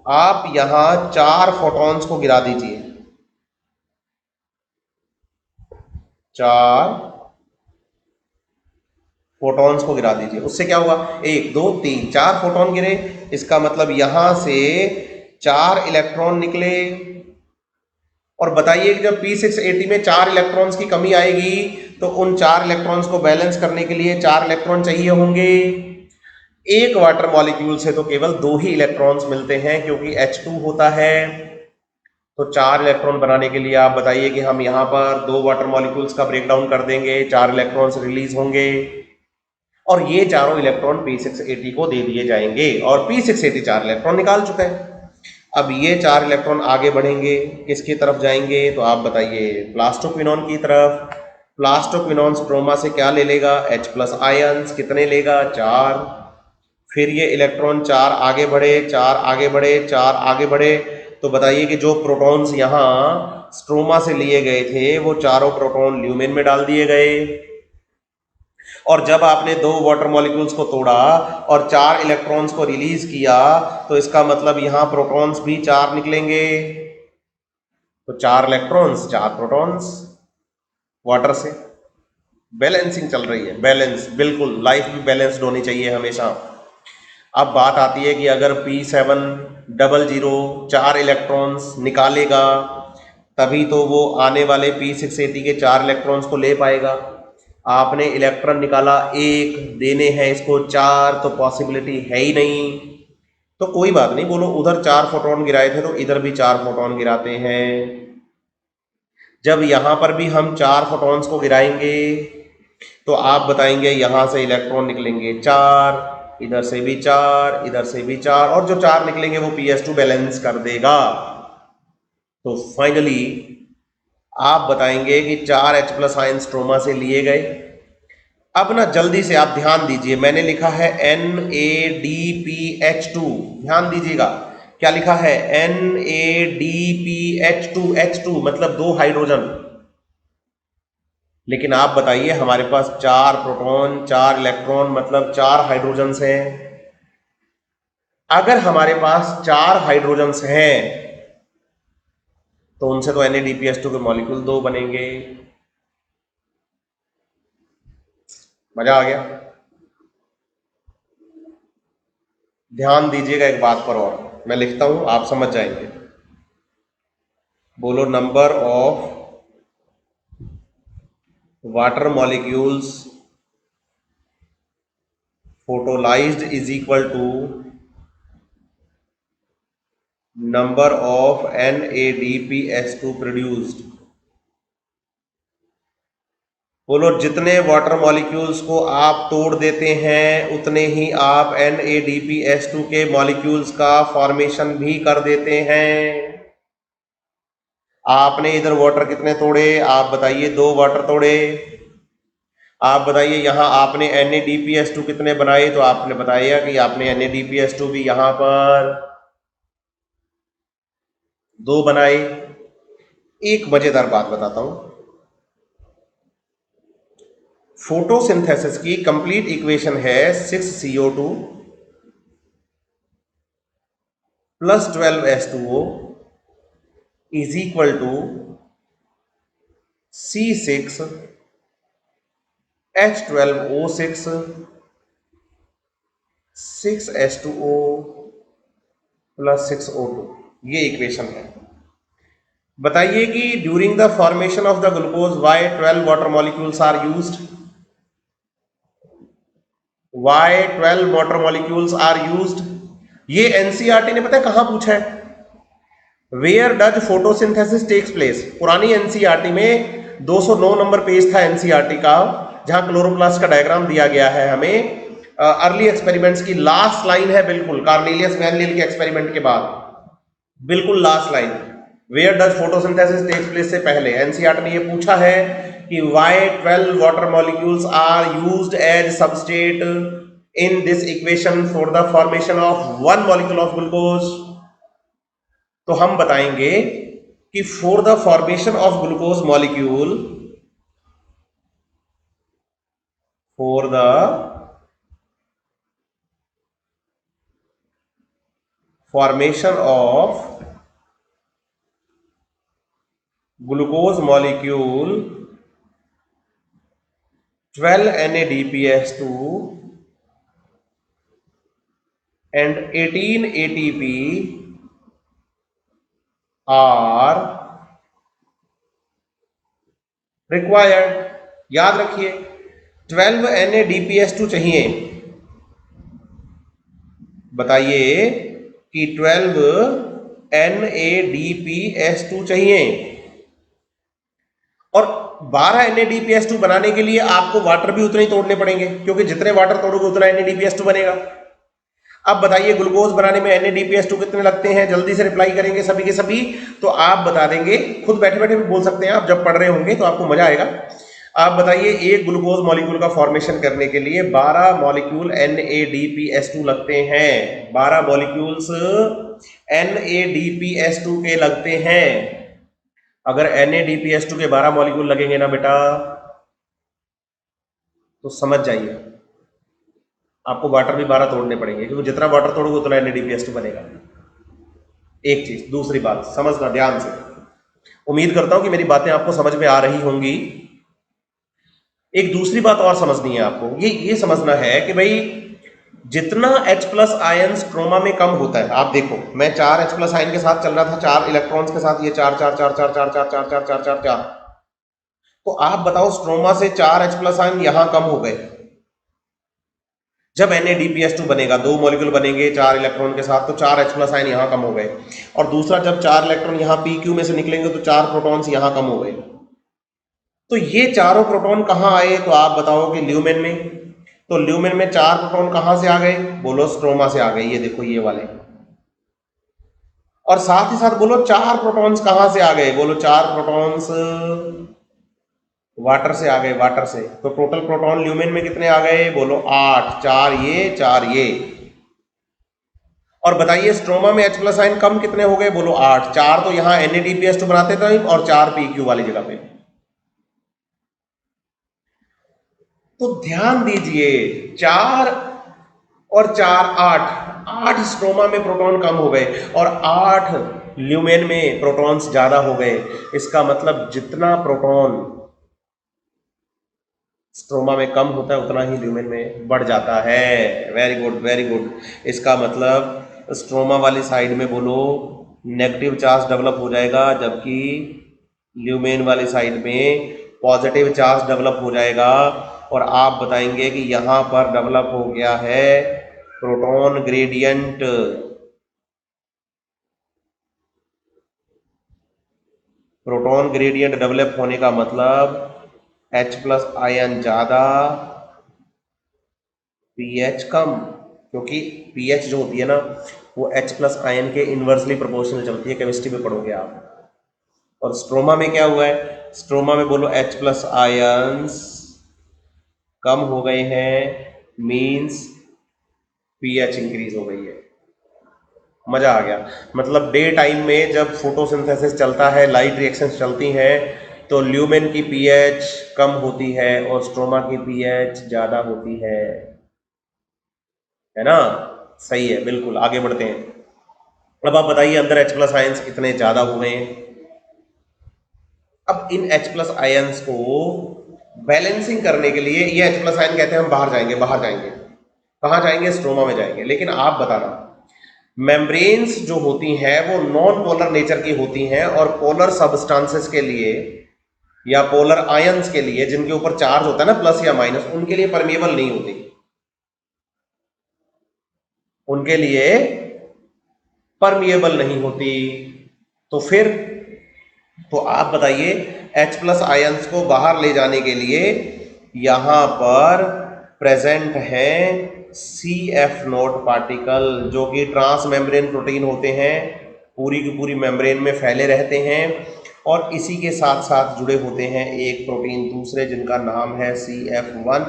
आप यहां चार फोटॉन्स को गिरा दीजिए, चार फोटॉन्स को गिरा दीजिए। उससे क्या होगा, एक दो तीन चार फोटॉन गिरे, इसका मतलब यहां से चार इलेक्ट्रॉन निकले। और बताइए कि जब P680 में चार इलेक्ट्रॉन्स की कमी आएगी तो उन चार इलेक्ट्रॉन्स को बैलेंस करने के लिए चार इलेक्ट्रॉन चाहिए होंगे। एक वाटर मॉलिक्यूल से तो केवल दो ही इलेक्ट्रॉन्स मिलते हैं क्योंकि H2 होता है। तो चार इलेक्ट्रॉन बनाने के लिए आप बताइए कि हम यहाँ पर दो वाटर मॉलिक्यूल्स का ब्रेकडाउन कर देंगे, चार इलेक्ट्रॉन्स रिलीज होंगे और ये चारों इलेक्ट्रॉन P680 को दे दिए जाएंगे, और P680 चार इलेक्ट्रॉन निकाल चुका है। अब ये चार इलेक्ट्रॉन आगे बढ़ेंगे, किसकी तरफ जाएंगे, तो आप बताइए प्लास्टोक्विनोन की तरफ। प्लास्टोक्विनोन स्ट्रोमा से क्या ले लेगा, H+ आयंस, कितने लेगा, चार। फिर ये इलेक्ट्रॉन चार आगे बढ़े, चार आगे बढ़े, चार आगे बढ़े। तो बताइए कि जो प्रोटॉन्स यहाँ स्ट्रोमा से लिए गए थे वो चारों प्रोटॉन ल्यूमेन में डाल दिए गए। और जब आपने दो वाटर मॉलिक्यूल्स को तोड़ा और चार इलेक्ट्रॉन्स को रिलीज किया तो इसका मतलब यहां प्रोटॉन्स भी चार निकलेंगे। तो चार इलेक्ट्रॉन्स चार प्रोटॉन्स, वाटर से बैलेंसिंग चल रही है, बैलेंस, बिल्कुल लाइफ भी बैलेंस्ड होनी चाहिए हमेशा। अब बात आती है कि अगर P700 चार इलेक्ट्रॉन्स निकालेगा तभी तो वो आने वाले P680 के चार इलेक्ट्रॉन्स को ले पाएगा। आपने इलेक्ट्रॉन निकाला एक, देने हैं इसको चार, तो पॉसिबिलिटी है ही नहीं। तो कोई बात नहीं, बोलो उधर चार फोटोन गिराए थे तो इधर भी चार फोटोन गिराते हैं। जब यहां पर भी हम चार फोटॉन्स को गिराएंगे तो आप बताएंगे यहां से इलेक्ट्रॉन निकलेंगे 4, इधर से भी 4, इधर से भी 4, और जो 4 निकलेंगे वो PS2 बैलेंस कर देगा। तो फाइनली आप बताएंगे कि 4 H+ आयन स्ट्रोमा से लिए गए। अब ना जल्दी से आप ध्यान दीजिए, मैंने लिखा है NADPH2, ध्यान दीजिएगा क्या लिखा है, NADPH2, H2 मतलब 2 हाइड्रोजन। लेकिन आप बताइए हमारे पास 4 प्रोटॉन 4 इलेक्ट्रॉन मतलब 4 हाइड्रोजन्स हैं। अगर हमारे पास 4 हाइड्रोजन्स हैं तो उनसे तो NADPH2 के मॉलिक्यूल 2 बनेंगे। मजा आ गया। ध्यान दीजिएगा एक बात पर और, मैं लिखता हूं आप समझ जाएंगे। बोलो, number of water molecules photolysed is equal to number of NADPH2 produced. बोलो, जितने वाटर मॉलिक्यूल्स को आप तोड़ देते हैं उतने ही आप NADPH2 के मॉलिक्यूल्स का फॉर्मेशन भी कर देते हैं। आपने इधर वाटर कितने तोड़े, आप बताइए, 2 वाटर तोड़े। आप बताइए यहां आपने NADPH2 कितने बनाए, तो आपने बताया कि आपने NADPH2 भी यहां पर 2 बनाए। एक मजेदार बात बताता हूं, फोटोसिंथेसिस की कंप्लीट इक्वेशन है 6CO2 plus 12H2O is equal to C6H12O6 6H2O plus 6O2, ये इक्वेशन है। बताइए कि during the formation of the glucose why 12 water molecules are used, why 12 water molecules are used. ये एनसीईआरटी ने पता है कहां पूछा है, where does photosynthesis takes place. पुरानी एनसीईआरटी में 209 नंबर पेज था एनसीईआरटी का, जहां क्लोरोप्लास्ट का डायग्राम दिया गया है हमें। अर्ली एक्सपेरिमेंट्स की लास्ट लाइन है, बिल्कुल कार्नेलियस वैन लील के एक्सपेरिमेंट के बाद बिल्कुल last line, where does photosynthesis takes place से पहले एनसीईआरटी ने ये पूछा है कि why 12 water molecules are used as substrate in this equation for the formation of 1 molecule of glucose. तो हम बताएंगे कि for the formation of glucose molecule, for the formation of glucose molecule 12 NADPH2 and 18 ATP are required। याद रखिए 12 NADPH2 चाहिए। बताइए कि 12 NADPH2 चाहिए, और 12 NADPH2 बनाने के लिए आपको वाटर भी उतने ही तोड़ने पड़ेंगे, क्योंकि जितने वाटर तोड़ोगे उतना NADPH2 बनेगा। अब बताइए ग्लूकोज बनाने में NADPH2 कितने लगते हैं, जल्दी से रिप्लाई करेंगे सभी के सभी। तो आप बता देंगे, खुद बैठे बैठे भी बोल सकते हैं आप, जब पढ़ रहे होंगे तो आपको मजा आएगा। आप बताइए एक ग्लूकोज मॉलिक्यूल का फॉर्मेशन करने के लिए 12 मॉलिक्यूल NADPH2 लगते हैं, 12 मॉलिक्यूल्स NADPH2 के लगते हैं। अगर NADPH2 के 12 मॉलिक्यूल लगेंगे ना बेटा, तो समझ जाइए आपको वाटर भी 12 तोड़ने पड़ेंगे, क्योंकि जितना वाटर तोड़ोगे उतना NADPH2 बनेगा। एक चीज, दूसरी बात समझना ध्यान से, उम्मीद करता हूं कि मेरी बातें आपको समझ में आ रही होंगी। एक दूसरी बात और समझनी है आपको, ये समझना है कि भाई जितना H+ आयन स्ट्रोमा में कम होता है, आप देखो मैं 4 H+ आयन के साथ चल रहा था, 4 इलेक्ट्रॉन्स के साथ, ये 4 4 4 4 4 4 4 4 4 4 4, तो आप बताओ स्ट्रोमा से 4 H+ आयन यहां कम हो गए। जब NADPH2 बनेगा, 2 मॉलिक्यूल बनेंगे 4 इलेक्ट्रॉन के साथ, तो 4 H+ आयन यहां कम हो गए। और दूसरा, जब 4 इलेक्ट्रॉन यहां PQ में से निकलेंगे तो 4 प्रोटॉन्स यहां कम हो गए। तो ये चारों प्रोटॉन कहाँ आए, तो आप बताओ कि ल्यूमेन में। तो ल्यूमेन में 4 प्रोटॉन कहां से आ गए, बोलो स्ट्रोमा से आ गए, ये देखो ये वाले। और साथ ही साथ बोलो 4 प्रोटॉन्स कहां से आ गए, बोलो 4 प्रोटॉन्स वाटर से आ गए, वाटर से। तो टोटल प्रोटॉन ल्यूमेन में कितने आ गए, बोलो 8, 4 ये 4 ये। और बताइए स्ट्रोमा में H प्लस आयन कम कितने हो गए, बोलो 8, 4 तो यहां NADPH2 बनाते थे और 4 PQ वाली जगह पे। तो ध्यान दीजिए 4 और 4 8, 8 स्ट्रोमा में प्रोटॉन कम हो गए और 8 ल्यूमेन में प्रोटॉन्स ज्यादा हो गए। इसका मतलब जितना प्रोटॉन स्ट्रोमा में कम होता है उतना ही ल्यूमेन में बढ़ जाता है। Very good very good. इसका मतलब स्ट्रोमा वाली साइड में बोलो नेगेटिव चार्ज डेवलप हो जाएगा, जबकि ल्यूमेन वाली साइड में पॉजिटिव चार्ज डेवलप हो जाएगा। और आप बताएंगे कि यहां पर डेवलप हो गया है proton gradient. Proton gradient develop होने का मतलब H प्लस आयन ज्यादा, पीएच कम। क्योंकि पीएच जो होती है ना वो H प्लस आयन के इनवर्सली प्रोपोर्शनल चलती है, केमिस्ट्री में पढ़ोगे आप। और स्ट्रोमा में क्या हुआ है, स्ट्रोमा में बोलो H प्लस आयन्स कम हो गए हैं, मींस पीएच इंक्रीज हो गई है। मजा आ गया। मतलब डे टाइम में जब फोटोसिंथेसिस चलता है, लाइट रिएक्शंस चलती हैं, तो ल्यूमेन की पीएच कम होती है और स्ट्रोमा की पीएच ज्यादा होती है ना। सही है, बिल्कुल। आगे बढ़ते हैं। अब आप बताइए अंदर H प्लस आयंस इतने ज्यादा हो गए हैं। अब इन H प्लस आयंस को बैलेंसिंग करने के लिए, ये H प्लस आयन कहते हैं हम बाहर जाएंगे, बाहर जाएंगे। कहां जाएंगे, स्ट्रोमा में जाएंगे। लेकिन आप बताना मेम्ब्रेन्स जो होती हैं वो नॉन पोलर नेचर की होती हैं और पोलर सब्सटेंसेस के लिए या पोलर आयंस के लिए जिनके ऊपर चार्ज होता है ना प्लस या माइनस, उनके लिए परमिएबल नहीं होती, उनके लिए परमिएबल नहीं होती। तो फिर तो आप बताइए H प्लस आयंस को बाहर ले जाने के लिए यहां पर प्रेजेंट है CF0 पार्टिकल, जो कि ट्रांस मेम्ब्रेन प्रोटीन होते हैं, पूरी की पूरी मेम्ब्रेन में फैले रहते हैं और इसी के साथ साथ जुड़े होते हैं एक प्रोटीन दूसरे जिनका नाम है CF1।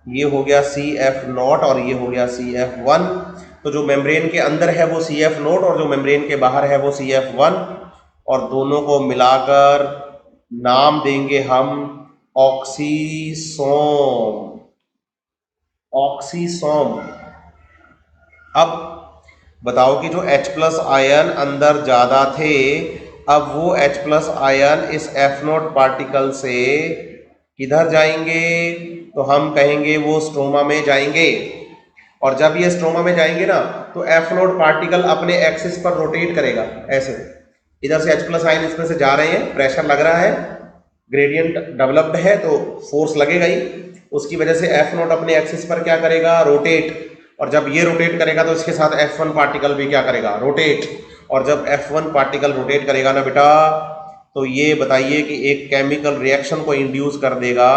ये हो गया CF0 और ये हो गया CF1। तो जो मेम्ब्रेन के अंदर है वो CF0 और जो मेम्ब्रेन के बाहर है वो CF1, और दोनों को मिलाकर नाम देंगे हम ऑक्सीसोम। ऑक्सीसोम। अब बताओ कि जो H प्लस आयन अंदर ज्यादा थे, अब वो H प्लस आयन इस F0 पार्टिकल से किधर जाएंगे, तो हम कहेंगे वो स्ट्रोमा में जाएंगे। और जब ये स्ट्रोमा में जाएंगे ना तो F0 पार्टिकल अपने एक्सिस पर रोटेट करेगा ऐसे। इधर से H प्लस आयन इसमें से जा रहे हैं, प्रेशर लग रहा है, ग्रेडियंट डेवलप्ड है तो फोर्स लगेगा ही, उसकी वजह से F0 अपने एक्सिस पर क्या करेगा, रोटेट। और जब ये रोटेट करेगा तो इसके साथ F1 पार्टिकल भी क्या करेगा, रोटेट। और जब F1 पार्टिकल रोटेट करेगा ना बेटा, तो ये बताइए कि एक केमिकल रिएक्शन को इंड्यूस कर देगा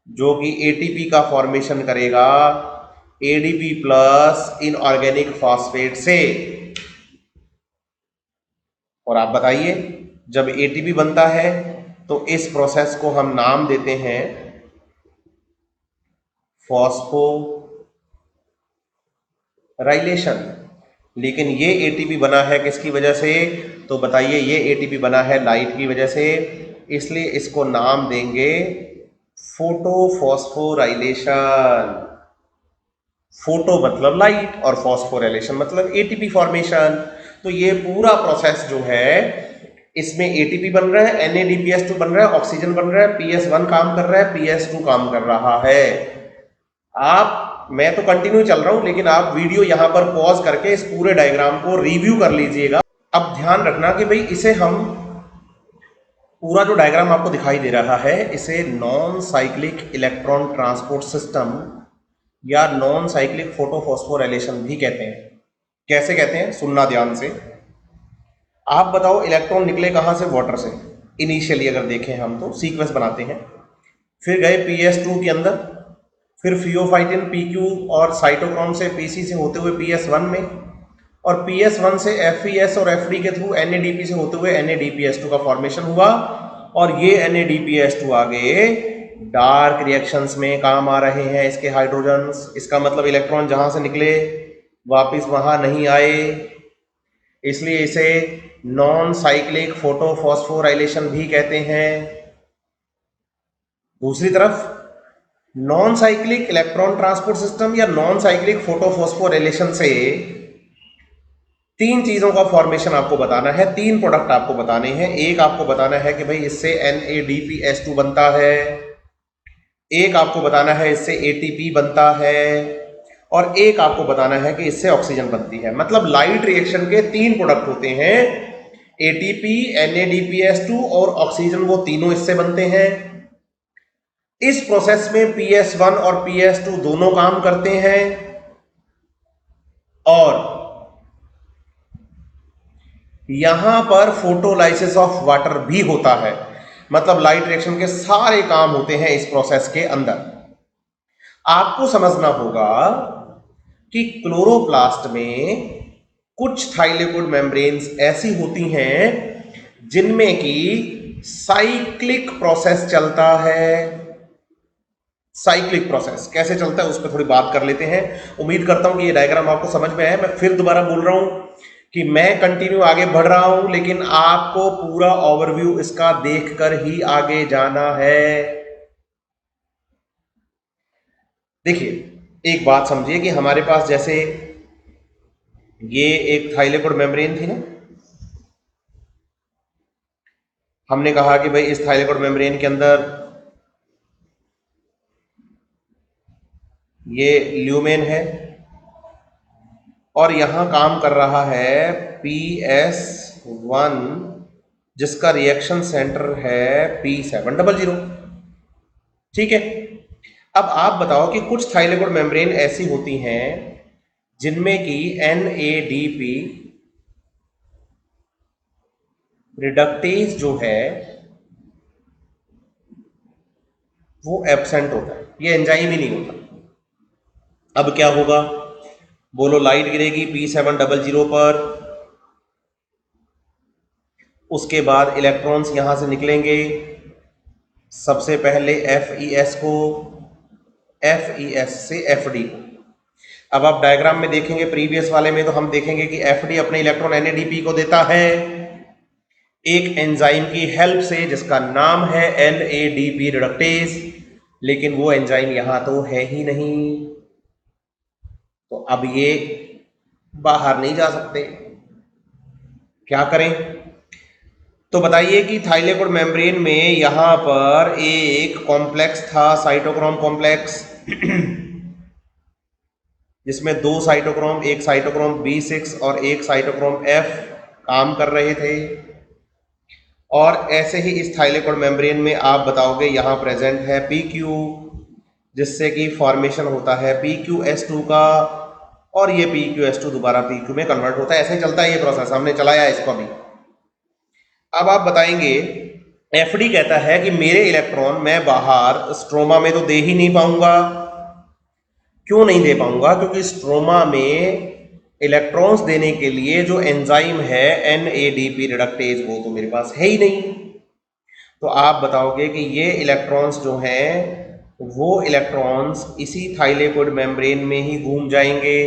जो कि ATP का फॉर्मेशन करेगा, ADP प्लस इनऑर्गेनिक फॉस्फेट से। और आप बताइए जब ATP बनता है तो इस प्रोसेस को हम नाम देते हैं फॉस्फोराइलेशन। लेकिन ये ATP बना है किसकी वजह से, तो बताइए ये ATP बना है लाइट की वजह से, इसलिए इसको नाम देंगे फोटोफॉस्फोराइलेशन। फोटो मतलब लाइट और फॉस्फोराइलेशन मतलब ATP फॉर्मेशन। तो ये पूरा प्रोसेस जो है इसमें ATP बन रहा है, NADPH2 बन रहा है, ऑक्सीजन बन रहा है, PS1 काम कर रहा है, PS2 काम कर रहा है। मैं तो कंटिन्यू चल रहा हूं लेकिन आप वीडियो यहां पर पॉज करके इस पूरे डायग्राम को रिव्यू कर लीजिएगा। अब ध्यान रखना कि भाई इसे हम पूरा जो डायग्राम आपको दिखाई दे रहा है इसे non cyclic electron transport system या नॉन साइक्लिक फोटोफॉस्फोराइलेशन भी कहते हैं। कैसे कहते हैं सुनना ध्यान से। आप बताओ इलेक्ट्रॉन निकले कहां से, वाटर से। इनिशियली अगर देखें हम तो सीक्वेंस बनाते हैं, फिर गए PS2 के अंदर, फिर फियोफाइटिन PQ और साइटोक्रोम से PC से होते हुए PS1 में, और PS1 से FES और FD के थ्रू NADP से होते हुए NADPS2 का फॉर्मेशन हुआ, और ये NADPS2 आगे डार्क रिएक्शंस में काम आ रहे हैं इसके हाइड्रोजन्स। इसका मतलब इलेक्ट्रॉन जहां से निकले वापस वहां नहीं आए, इसलिए इसे नॉन साइक्लिक फोटोफॉस्फोराइलेशन भी कहते हैं। दूसरी तरफ non cyclic electron transport system या नॉन साइक्लिक फोटोफॉस्फोराइलेशन से तीन चीजों का फॉर्मेशन आपको बताना है, तीन प्रोडक्ट आपको बताने हैं। एक आपको बताना है कि भाई इससे NADPS2 बनता है, एक आपको बताना है इससे ATP बनता है, और एक आपको बताना है कि इससे ऑक्सीजन बनती है। मतलब लाइट रिएक्शन के तीन प्रोडक्ट होते हैं, ATP, NADPS2 और ऑक्सीजन, वो तीनों इससे बनते हैं। इस प्रोसेस में PS1 और PS2 दोनों काम करते हैं, और यहां पर फोटोलाइसिस ऑफ वाटर भी होता है। मतलब लाइट रिएक्शन के सारे काम होते हैं इस प्रोसेस के अंदर। आपको समझना होगा कि क्लोरोप्लास्ट में कुछ थाइलेकोइड मेम्ब्रेन्स ऐसी होती हैं जिनमें कि साइक्लिक प्रोसेस चलता है। साइक्लिक प्रोसेस कैसे चलता है उस पर थोड़ी बात कर लेते हैं। उम्मीद करता हूं कि ये डायग्राम आपको समझ में आया। मैं फिर दोबारा बोल रहा हूं कि मैं कंटिन्यू आगे बढ़ रहा हूं, लेकिन आपको पूरा ओवरव्यू इसका देखकर ही आगे जाना है। देखिए, एक बात समझिए कि हमारे पास जैसे ये एक थाइलेकोइड मेम्ब्रेन थी ना, हमने कहा कि भाई इस थाइलेकोइड मेम्ब्रेन के अंदर ये ल्यूमेन है, और यहां काम कर रहा है PS1 जिसका रिएक्शन सेंटर है P700। ठीक है, अब आप बताओ कि कुछ थाइलेकोइड मेम्ब्रेन ऐसी होती हैं जिनमें कि NADP रिडक्टेज जो है वो एब्सेंट होता है, ये एंजाइम ही नहीं होता। अब क्या होगा, बोलो, लाइट गिरेगी P700 पर, उसके बाद इलेक्ट्रॉन्स यहां से निकलेंगे, सबसे पहले FES को, FES से FD को। अब आप डायग्राम में देखेंगे प्रीवियस वाले में, तो हम देखेंगे कि FD अपने इलेक्ट्रॉन NADP को देता है एक एंजाइम की हेल्प से जिसका नाम है NADP रिडक्टेज, लेकिन वो एंजाइम यहां तो है ही नहीं, तो अब ये बाहर नहीं जा सकते। क्या करें? तो बताइए कि थाइलेकोइड मेम्ब्रेन में यहां पर एक कॉम्प्लेक्स था, साइटोक्रोम कॉम्प्लेक्स, जिसमें दो साइटोक्रोम, एक साइटोक्रोम B6 और एक साइटोक्रोम F काम कर रहे थे। और ऐसे ही इस थाइलेकोइड मेम्ब्रेन में आप बताओगे यहां प्रेजेंट है PQ, जिससे कि फॉर्मेशन होता है PQS2 का, और ये PQS2 दोबारा PQ में कन्वर्ट होता है। ऐसे ही चलता है ये प्रोसेस, हमने चलाया इसको अभी। अब आप बताएंगे, FD कहता है कि मेरे इलेक्ट्रॉन मैं बाहर स्ट्रोमा में तो दे ही नहीं पाऊंगा। क्यों नहीं दे पाऊंगा? क्योंकि स्ट्रोमा में इलेक्ट्रॉन्स देने के लिए जो एंजाइम है NADP रिडक्टेज, वो तो मेरे पास है ही नहीं। तो आप बताओगे कि ये इलेक्ट्रॉन्स जो हैं वो इलेक्ट्रॉन्स इसी थाइलेकोइड मेम्ब्रेन में ही घूम जाएंगे,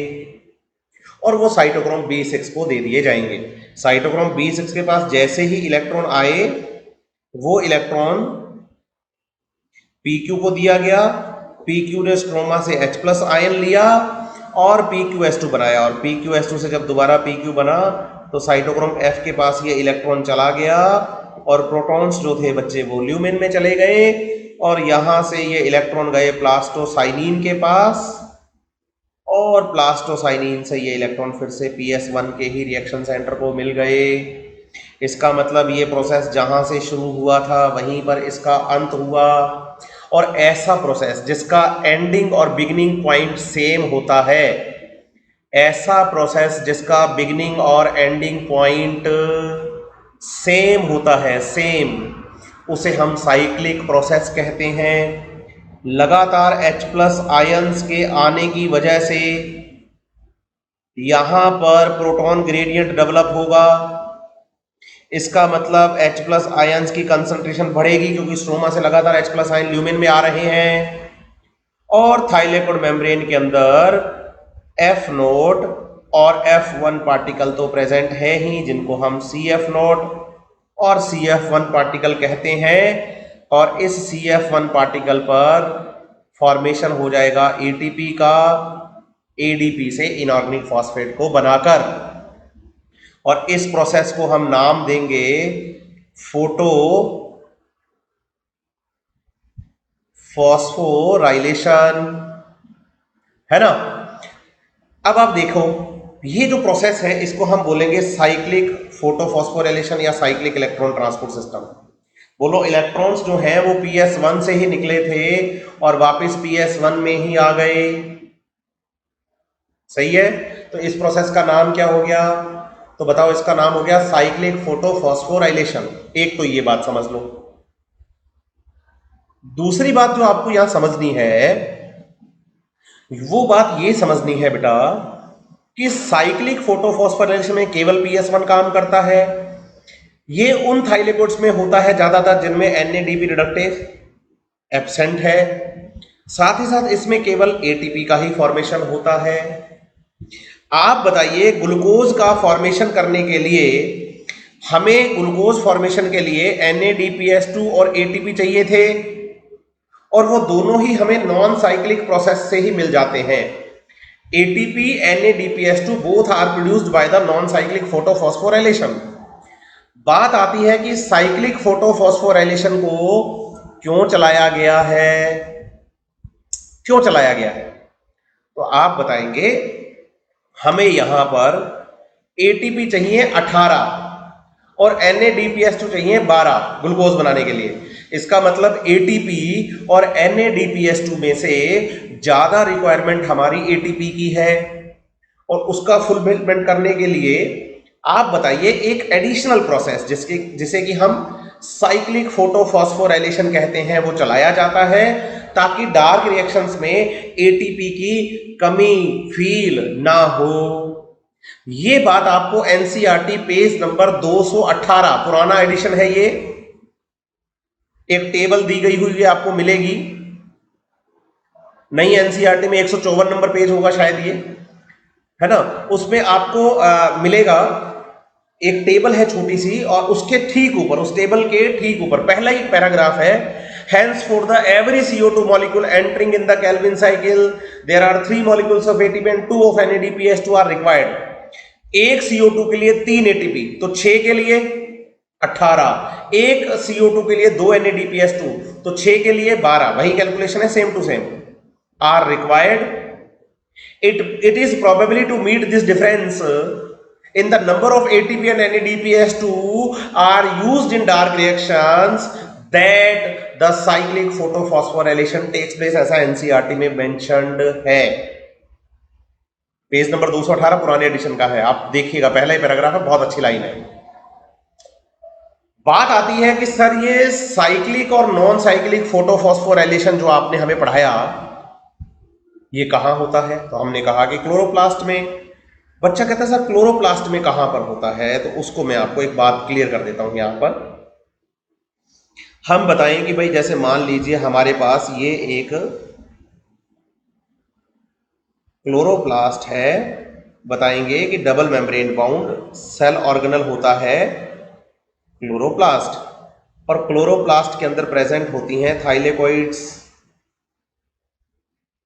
और वो साइटोक्रोम B6 को दे दिए जाएंगे। साइटोक्रोम B6 के पास जैसे ही इलेक्ट्रॉन आए, वो इलेक्ट्रॉन PQ को दिया गया, PQ ने स्ट्रोमा से H+ आयन लिया और PQS2 बनाया, और PQS2 से जब दोबारा PQ बना तो साइटोक्रोम F के पास ये इलेक्ट्रॉन चला गया, और प्रोटॉन्स जो थे बच्चे वो ल्यूमेन में चले गए, और यहां से ये इलेक्ट्रॉन गए प्लास्टोसाइनिन के पास, और प्लास्टोसाइनिन से ये इलेक्ट्रॉन फिर से PS1 के ही रिएक्शन सेंटर को मिल गए। इसका मतलब ये प्रोसेस जहां से शुरू हुआ था वहीं पर इसका अंत हुआ। और ऐसा प्रोसेस जिसका एंडिंग और बिगिनिंग पॉइंट सेम होता है, ऐसा प्रोसेस जिसका बिगिनिंग और एंडिंग पॉइंट सेम होता है, सेम, उसे हम साइक्लिक प्रोसेस कहते हैं। लगातार H+ आयंस के आने की वजह से यहां पर प्रोटॉन ग्रेडियंट डेवलप होगा। इसका मतलब H+ आयंस की कंसंट्रेशन बढ़ेगी क्योंकि स्ट्रोमा से लगातार H+ आयन ल्यूमेन में आ रहे हैं। और थाइलेकोइड मेम्ब्रेन के अंदर F0 और F1 पार्टिकल तो प्रेजेंट है ही, जिनको हम CF0 और CF1 पार्टिकल कहते हैं। और इस CF1 पार्टिकल पर फॉर्मेशन हो जाएगा ATP का, ADP से इनऑर्गेनिक फॉस्फेट को बनाकर। और इस प्रोसेस को हम नाम देंगे फोटो फॉस्फोराइलेशन, है ना। अब आप देखो, ये जो प्रोसेस है इसको हम बोलेंगे साइक्लिक फोटोफॉस्फोराइलेशन या साइक्लिक इलेक्ट्रॉन ट्रांसपोर्ट सिस्टम। बोलो, इलेक्ट्रॉन्स जो हैं वो PS1 से ही निकले थे और वापस PS1 में ही आ गए। सही है। तो इस प्रोसेस का नाम क्या हो गया? तो बताओ, इसका नाम हो गया साइक्लिक फोटोफॉस्फोराइलेशन। एक तो ये बात समझ लो। दूसरी बात जो आपको यहां समझनी है, वो बात ये समझनी है बेटा कि साइक्लिक फोटोफॉस्फोराइलेशन में केवल PS1 काम करता है। ये उन थाइलेकोइड्स में होता है ज्यादातर जिनमें NADP रिडक्टेज एब्सेंट है। साथ ही साथ इसमें केवल ATP का ही फॉर्मेशन होता है। आप बताइए, ग्लूकोज का फॉर्मेशन करने के लिए हमें ग्लूकोज फॉर्मेशन के लिए NADPS2 और ATP चाहिए थे, और वो दोनों ही हमें नॉन साइक्लिक प्रोसेस से ही मिल जाते हैं। ATP, NADPS2 both are produced by the non cyclic photophosphorylation. बात आती है कि साइक्लिक फोटोफॉस्फोराइलेशन को क्यों चलाया गया है, क्यों चलाया गया है? तो आप बताएंगे, हमें यहां पर ATP चाहिए 18 और NADPS2 चाहिए 12 ग्लूकोज बनाने के लिए। इसका मतलब ATP और NADPS2 में से ज्यादा रिक्वायरमेंट हमारी ATP की है, और उसका फुलफिलमेंट करने के लिए आप बताइए एक एडिशनल प्रोसेस जिसे कि हम साइक्लिक फोटोफॉस्फोराइलेशन कहते हैं, वो चलाया जाता है ताकि डार्क रिएक्शंस में ATP की कमी फील ना हो। ये बात आपको NCERT पेज नंबर 218, पुराना एडिशन है ये, एक टेबल दी गई हुई है आपको मिलेगी। नई NCERT में 154 नंबर पेज होगा शायद ये, है ना। उसमें आपको मिलेगा एक टेबल है छोटी सी, और उसके ठीक ऊपर, उस टेबल के ठीक ऊपर पहला ही पैराग्राफ है, hence for the every CO2 molecule entering in the Calvin cycle there are 3 molecules of ATP and 2 of NADPS2 are required। एक CO2 के लिए 3 ATP, तो 6 के लिए 18, एक CO2 के लिए 2 NADPS2, तो 6 के लिए 12, वही कैलकुलेशन है, same to same, are required. It is probably to meet this difference in the number of ATP and NADPS2 are used in dark reactions that the cyclic photophosphorylation takes place, ऐसा NCERT में mentioned है। Page number 218 पुराने addition का है, आप देखिएगा, पहला ही paragraph है, बहुत अच्छी लाइन है। बात आती है कि सर ये साइक्लिक और नॉन साइक्लिक फोटोफॉस्फोराइलेशन जो आपने हमें पढ़ाया, ये कहां होता है? तो हमने कहा कि क्लोरोप्लास्ट में। बच्चा कहता है सर क्लोरोप्लास्ट में कहां पर होता है? तो उसको मैं आपको एक बात क्लियर कर देता हूं। यहां पर हम बताएं कि भाई जैसे मान लीजिए हमारे पास ये एक क्लोरोप्लास्ट है, बताएंगे कि double membrane bound cell organelle होता है क्लोरोप्लास्ट, और क्लोरोप्लास्ट के अंदर प्रेजेंट होती हैं थाइलेकोइड्स।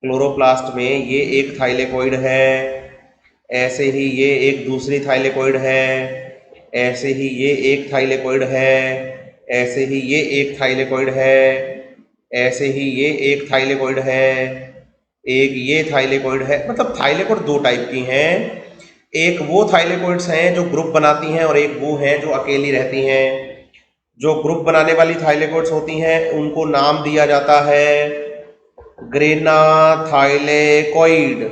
क्लोरोप्लास्ट में ये एक थाइलेकोइड है, ऐसे ही ये एक दूसरी थाइलेकोइड है, ऐसे ही ये एक थाइलेकोइड है, ऐसे ही ये एक थाइलेकोइड है, ऐसे ही ये एक थाइलेकोइड है, एक ये थाइलेकोइड है। मतलब थाइलेकोइड दो टाइप की हैं, एक वो थाइलेकोइड्स हैं जो ग्रुप बनाती हैं, और एक वो हैं जो अकेली रहती हैं। जो ग्रुप बनाने वाली थाइलेकोइड्स होती हैं उनको नाम दिया जाता है ग्रेना थाइलेकोइड,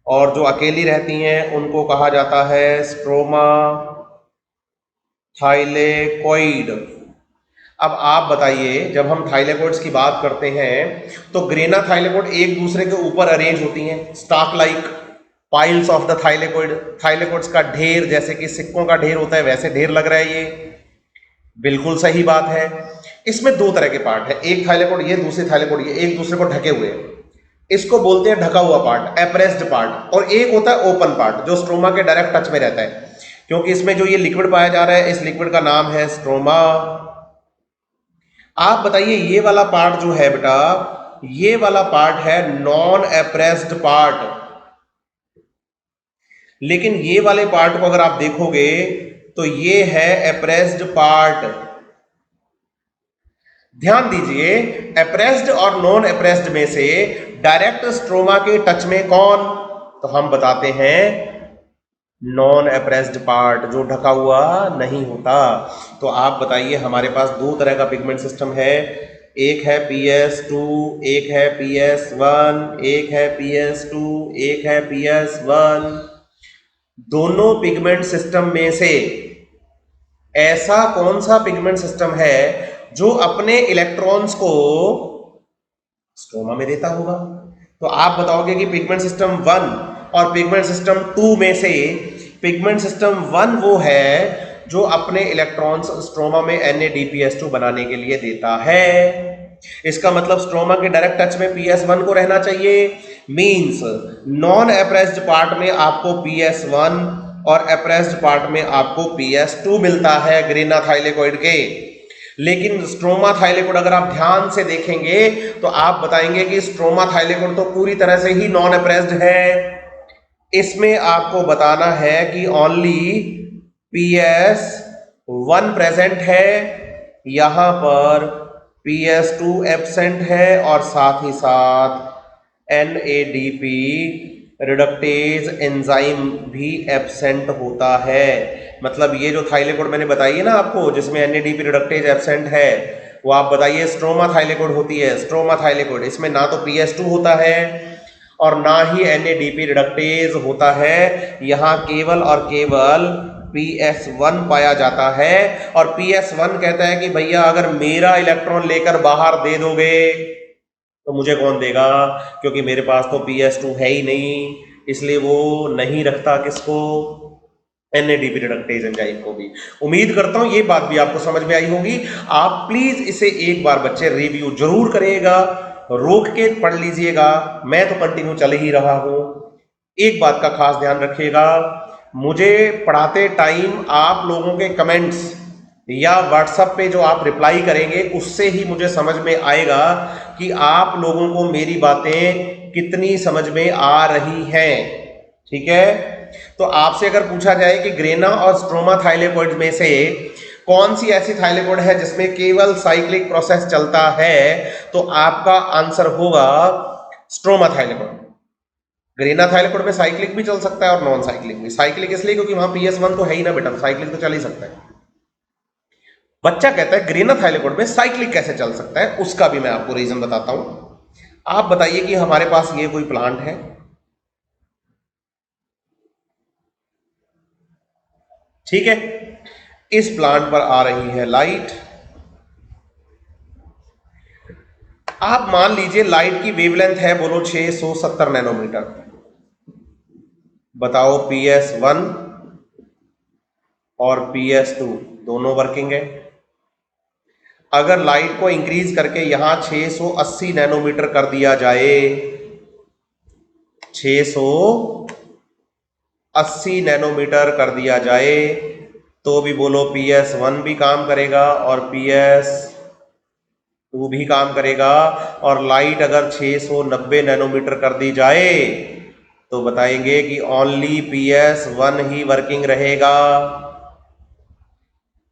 और जो अकेली रहती हैं उनको कहा जाता है स्ट्रोमा थाइलेकोइड। अब आप बताइए, जब हम थाइलेकोइड्स की बात करते हैं तो ग्रेना थाइलेकोइड एक दूसरे के ऊपर अरेंज होती हैं, stock like piles of the thylakoid, thylakoids का ढेर, जैसे कि सिक्कों का ढेर होता है वैसे ढेर लग रहा है ये। बिल्कुल सही बात है। इसमें दो तरह के पार्ट है, एक थाइलेकोइड ये, दूसरी थाइलेकोइड ये, एक दूसरे को ढके हुए हैं, इसको बोलते हैं ढका हुआ पार्ट, एप्रेस्ड पार्ट। और एक होता है ओपन पार्ट जो स्ट्रोमा के डायरेक्ट टच में रहता है, क्योंकि इसमें जो ये लिक्विड पाया जा रहा है इस लिक्विड का नाम है स्ट्रोमा। आप बताइए ये वाला पार्ट जो है बेटा, ये वाला पार्ट है नॉन एप्रेस्ड पार्ट। लेकिन ये वाले पार्ट को अगर आप देखोगे तो ये है एप्रेस्ड पार्ट। ध्यान दीजिए, एप्रेस्ड और नॉन एप्रेस्ड में से डायरेक्ट स्ट्रोमा के टच में कौन, तो हम बताते हैं नॉन एप्रेस्ड पार्ट, जो ढका हुआ नहीं होता। तो आप बताइए, हमारे पास दो तरह का पिगमेंट सिस्टम है, एक है PS2, एक है PS1, एक है PS2, एक है PS1। दोनों पिगमेंट सिस्टम में से ऐसा कौन सा पिगमेंट सिस्टम है जो अपने इलेक्ट्रॉन्स को स्ट्रोमा में देता होगा? तो आप बताओगे कि पिगमेंट सिस्टम 1 और पिगमेंट सिस्टम 2 में से पिगमेंट सिस्टम 1 वो है जो अपने इलेक्ट्रॉन्स स्ट्रोमा में NADPS2 बनाने के लिए देता है। इसका मतलब स्ट्रोमा के डायरेक्ट टच में PS1 को रहना चाहिए, मींस नॉन एप्रेस्ड पार्ट में आपको PS1 और एप्रेस्ड पार्ट में आपको PS2 मिलता है ग्रेना थाइलेकोइड के। लेकिन स्ट्रोमा थाइलेकोइड अगर आप ध्यान से देखेंगे तो आप बताएंगे कि स्ट्रोमा थाइलेकोइड तो पूरी तरह से ही नॉन एप्रेस्ड है। इसमें आपको बताना है कि ओनली PS1 प्रेजेंट है, यहां पर PS2 एब्सेंट है और साथ ही साथ NADP रिडक्टेज एंजाइम भी एब्सेंट होता है। मतलब ये जो थाइलेकोइड मैंने बताई है ना आपको, जिसमें NADP रिडक्टेज एब्सेंट है, वो आप बताइए स्ट्रोमा थाइलेकोइड होती है। स्ट्रोमा थाइलेकोइड, इसमें ना तो PS2 होता है और ना ही NADP रिडक्टेज होता है, यहाँ केवल और केवल PS1 पाया जाता है। और PS1 कहता है कि भैया अगर मेरा इलेक्ट्रॉन लेकर बाहर दे दोगे तो मुझे कौन देगा, क्योंकि मेरे पास तो PS2 है ही नहीं, इसलिए वो नहीं रखता किसको, NADP रिडक्टेज एंजाइम को भी। उम्मीद करता हूं ये बात भी आपको समझ में आई होगी। आप प्लीज इसे एक बार बच्चे रिव्यू जरूर करिएगा, रोक के पढ़ लीजिएगा, मैं तो कंटिन्यू चल ही रहा हूं। एक बात का खास ध्यान रखिएगा, मुझे पढ़ाते टाइम आप लोगों के कमेंट्स या व्हाट्सएप पे जो आप रिप्लाई करेंगे उससे ही मुझे समझ में आएगा कि आप लोगों को मेरी बातें कितनी समझ में आ रही हैं। ठीक है, तो आपसे अगर पूछा जाए कि ग्रेना और स्ट्रोमा थाइलेकोइड में से कौन सी ऐसी थाइलेकोइड है जिसमें केवल साइक्लिक प्रोसेस चलता है, तो आपका आंसर होगा स्ट्रोमा थाइलेकोइड। ग्रेना थाइलेकोइड में साइक्लिक भी चल सकता है और नॉन साइक्लिक भी। साइक्लिक इसलिए क्योंकि वहां PS1 तो है ही ना बेटा, साइक्लिक तो चल ही सकता है। बच्चा कहता है ग्रेना थाइलेकोइड में साइक्लिक कैसे चल सकता है, उसका भी मैं आपको रीजन बताता हूं। आप बताइए कि हमारे पास ये कोई प्लांट है, ठीक है, इस प्लांट पर आ रही है लाइट। आप मान लीजिए लाइट की वेवलेंथ है, बोलो 670 नैनोमीटर। बताओ PS1 और PS2 दोनों वर्किंग है। अगर लाइट को इंक्रीज करके यहां 680 नैनोमीटर कर दिया जाए, 680 नैनोमीटर कर दिया जाए, तो भी बोलो PS1 भी काम करेगा और PS2 भी काम करेगा। और लाइट अगर 690 नैनोमीटर कर दी जाए तो बताएंगे कि ओनली PS1 ही वर्किंग रहेगा।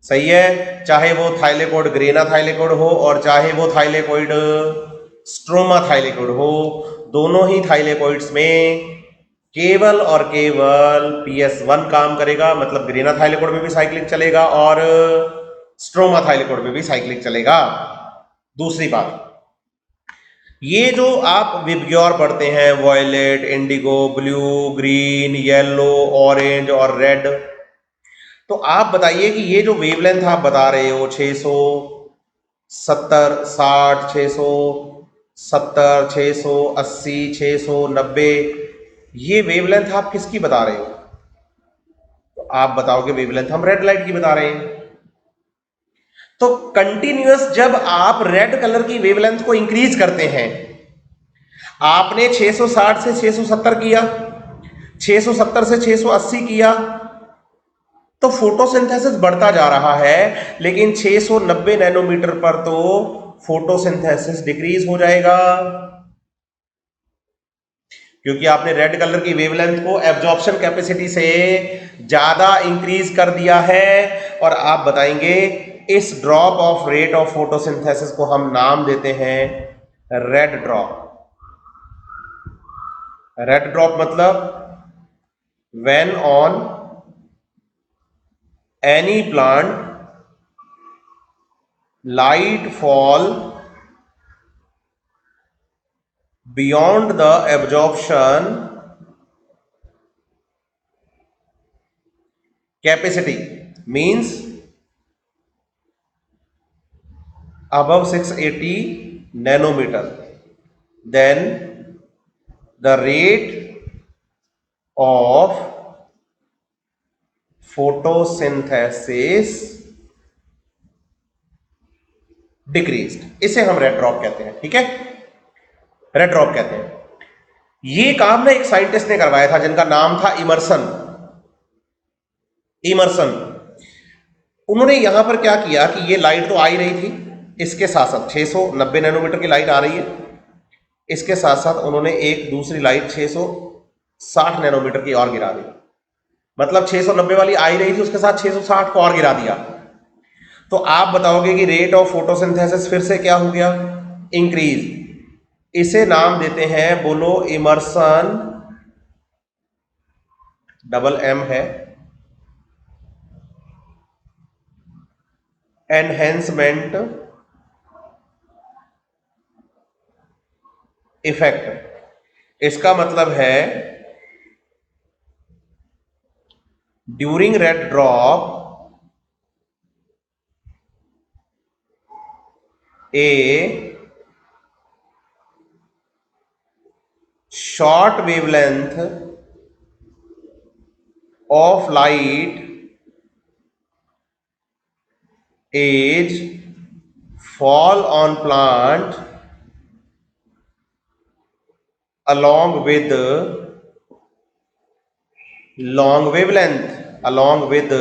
सही है, चाहे वो थाइलेकोइड ग्रेना थाइलेकोइड हो और चाहे वो थाइलेकोइड स्ट्रोमा थाइलेकोइड हो, दोनों ही थाइलेकोइड्स में केवल और केवल PS1 काम करेगा। मतलब ग्रेना थाइलेकोइड में भी साइक्लिक चलेगा और स्ट्रोमा थाइलेकोइड में भी साइक्लिक चलेगा। दूसरी बात, ये जो आप विबग्योर पढ़ते हैं, violet, indigo, blue, green, yellow, orange और रेड, तो आप बताइए कि ये जो वेवलेंथ आप बता रहे हो 600 70, 60, 670, 680, 690, ये वेवलेंथ आप किसकी बता रहे हो? तो आप बताओगे वेवलेंथ हम रेड लाइट की बता रहे हैं। तो कंटिन्यूअस जब आप रेड कलर की वेवलेंथ को इंक्रीज करते हैं, आपने 660 से 670 किया, 670 से 680 किया, तो फोटोसिंथेसिस बढ़ता जा रहा है, लेकिन 690 नैनोमीटर पर तो फोटोसिंथेसिस डिक्रीज हो जाएगा, क्योंकि आपने रेड कलर की वेवलेंथ को एब्जॉर्प्शन कैपेसिटी से ज्यादा इंक्रीज कर दिया है। और आप बताएंगे इस drop of rate of photosynthesis को हम नाम देते हैं रेड ड्रॉप। रेड ड्रॉप मतलब when on any plant light fall beyond the absorption capacity, means above 680 nanometer, then the rate of photosynthesis decreased. इसे हम रेड ड्रॉप कहते हैं। ठीक है, रेड ड्रॉप कहते हैं। ये काम ना एक साइंटिस्ट ने करवाया था जिनका नाम था इमर्सन। इमर्सन, उन्होंने यहां पर क्या किया कि ये लाइट तो आ ही रही थी, इसके साथ साथ 690 नैनोमीटर की लाइट आ रही है, इसके साथ साथ उन्होंने एक दूसरी लाइट 660 नैनोमीटर की और गिरा दी। मतलब 690 वाली आ ही रही थी, उसके साथ 660 को और गिरा दिया। तो आप बताओगे कि रेट ऑफ फोटोसिंथेसिस फिर से क्या हो गया? इंक्रीज। इसे नाम देते हैं, बोलो, इमर्सन, डबल एम है, एनहेंसमेंट इफेक्ट। इसका मतलब है during red drop a short wavelength of light is fall on plant along with long wavelength, along with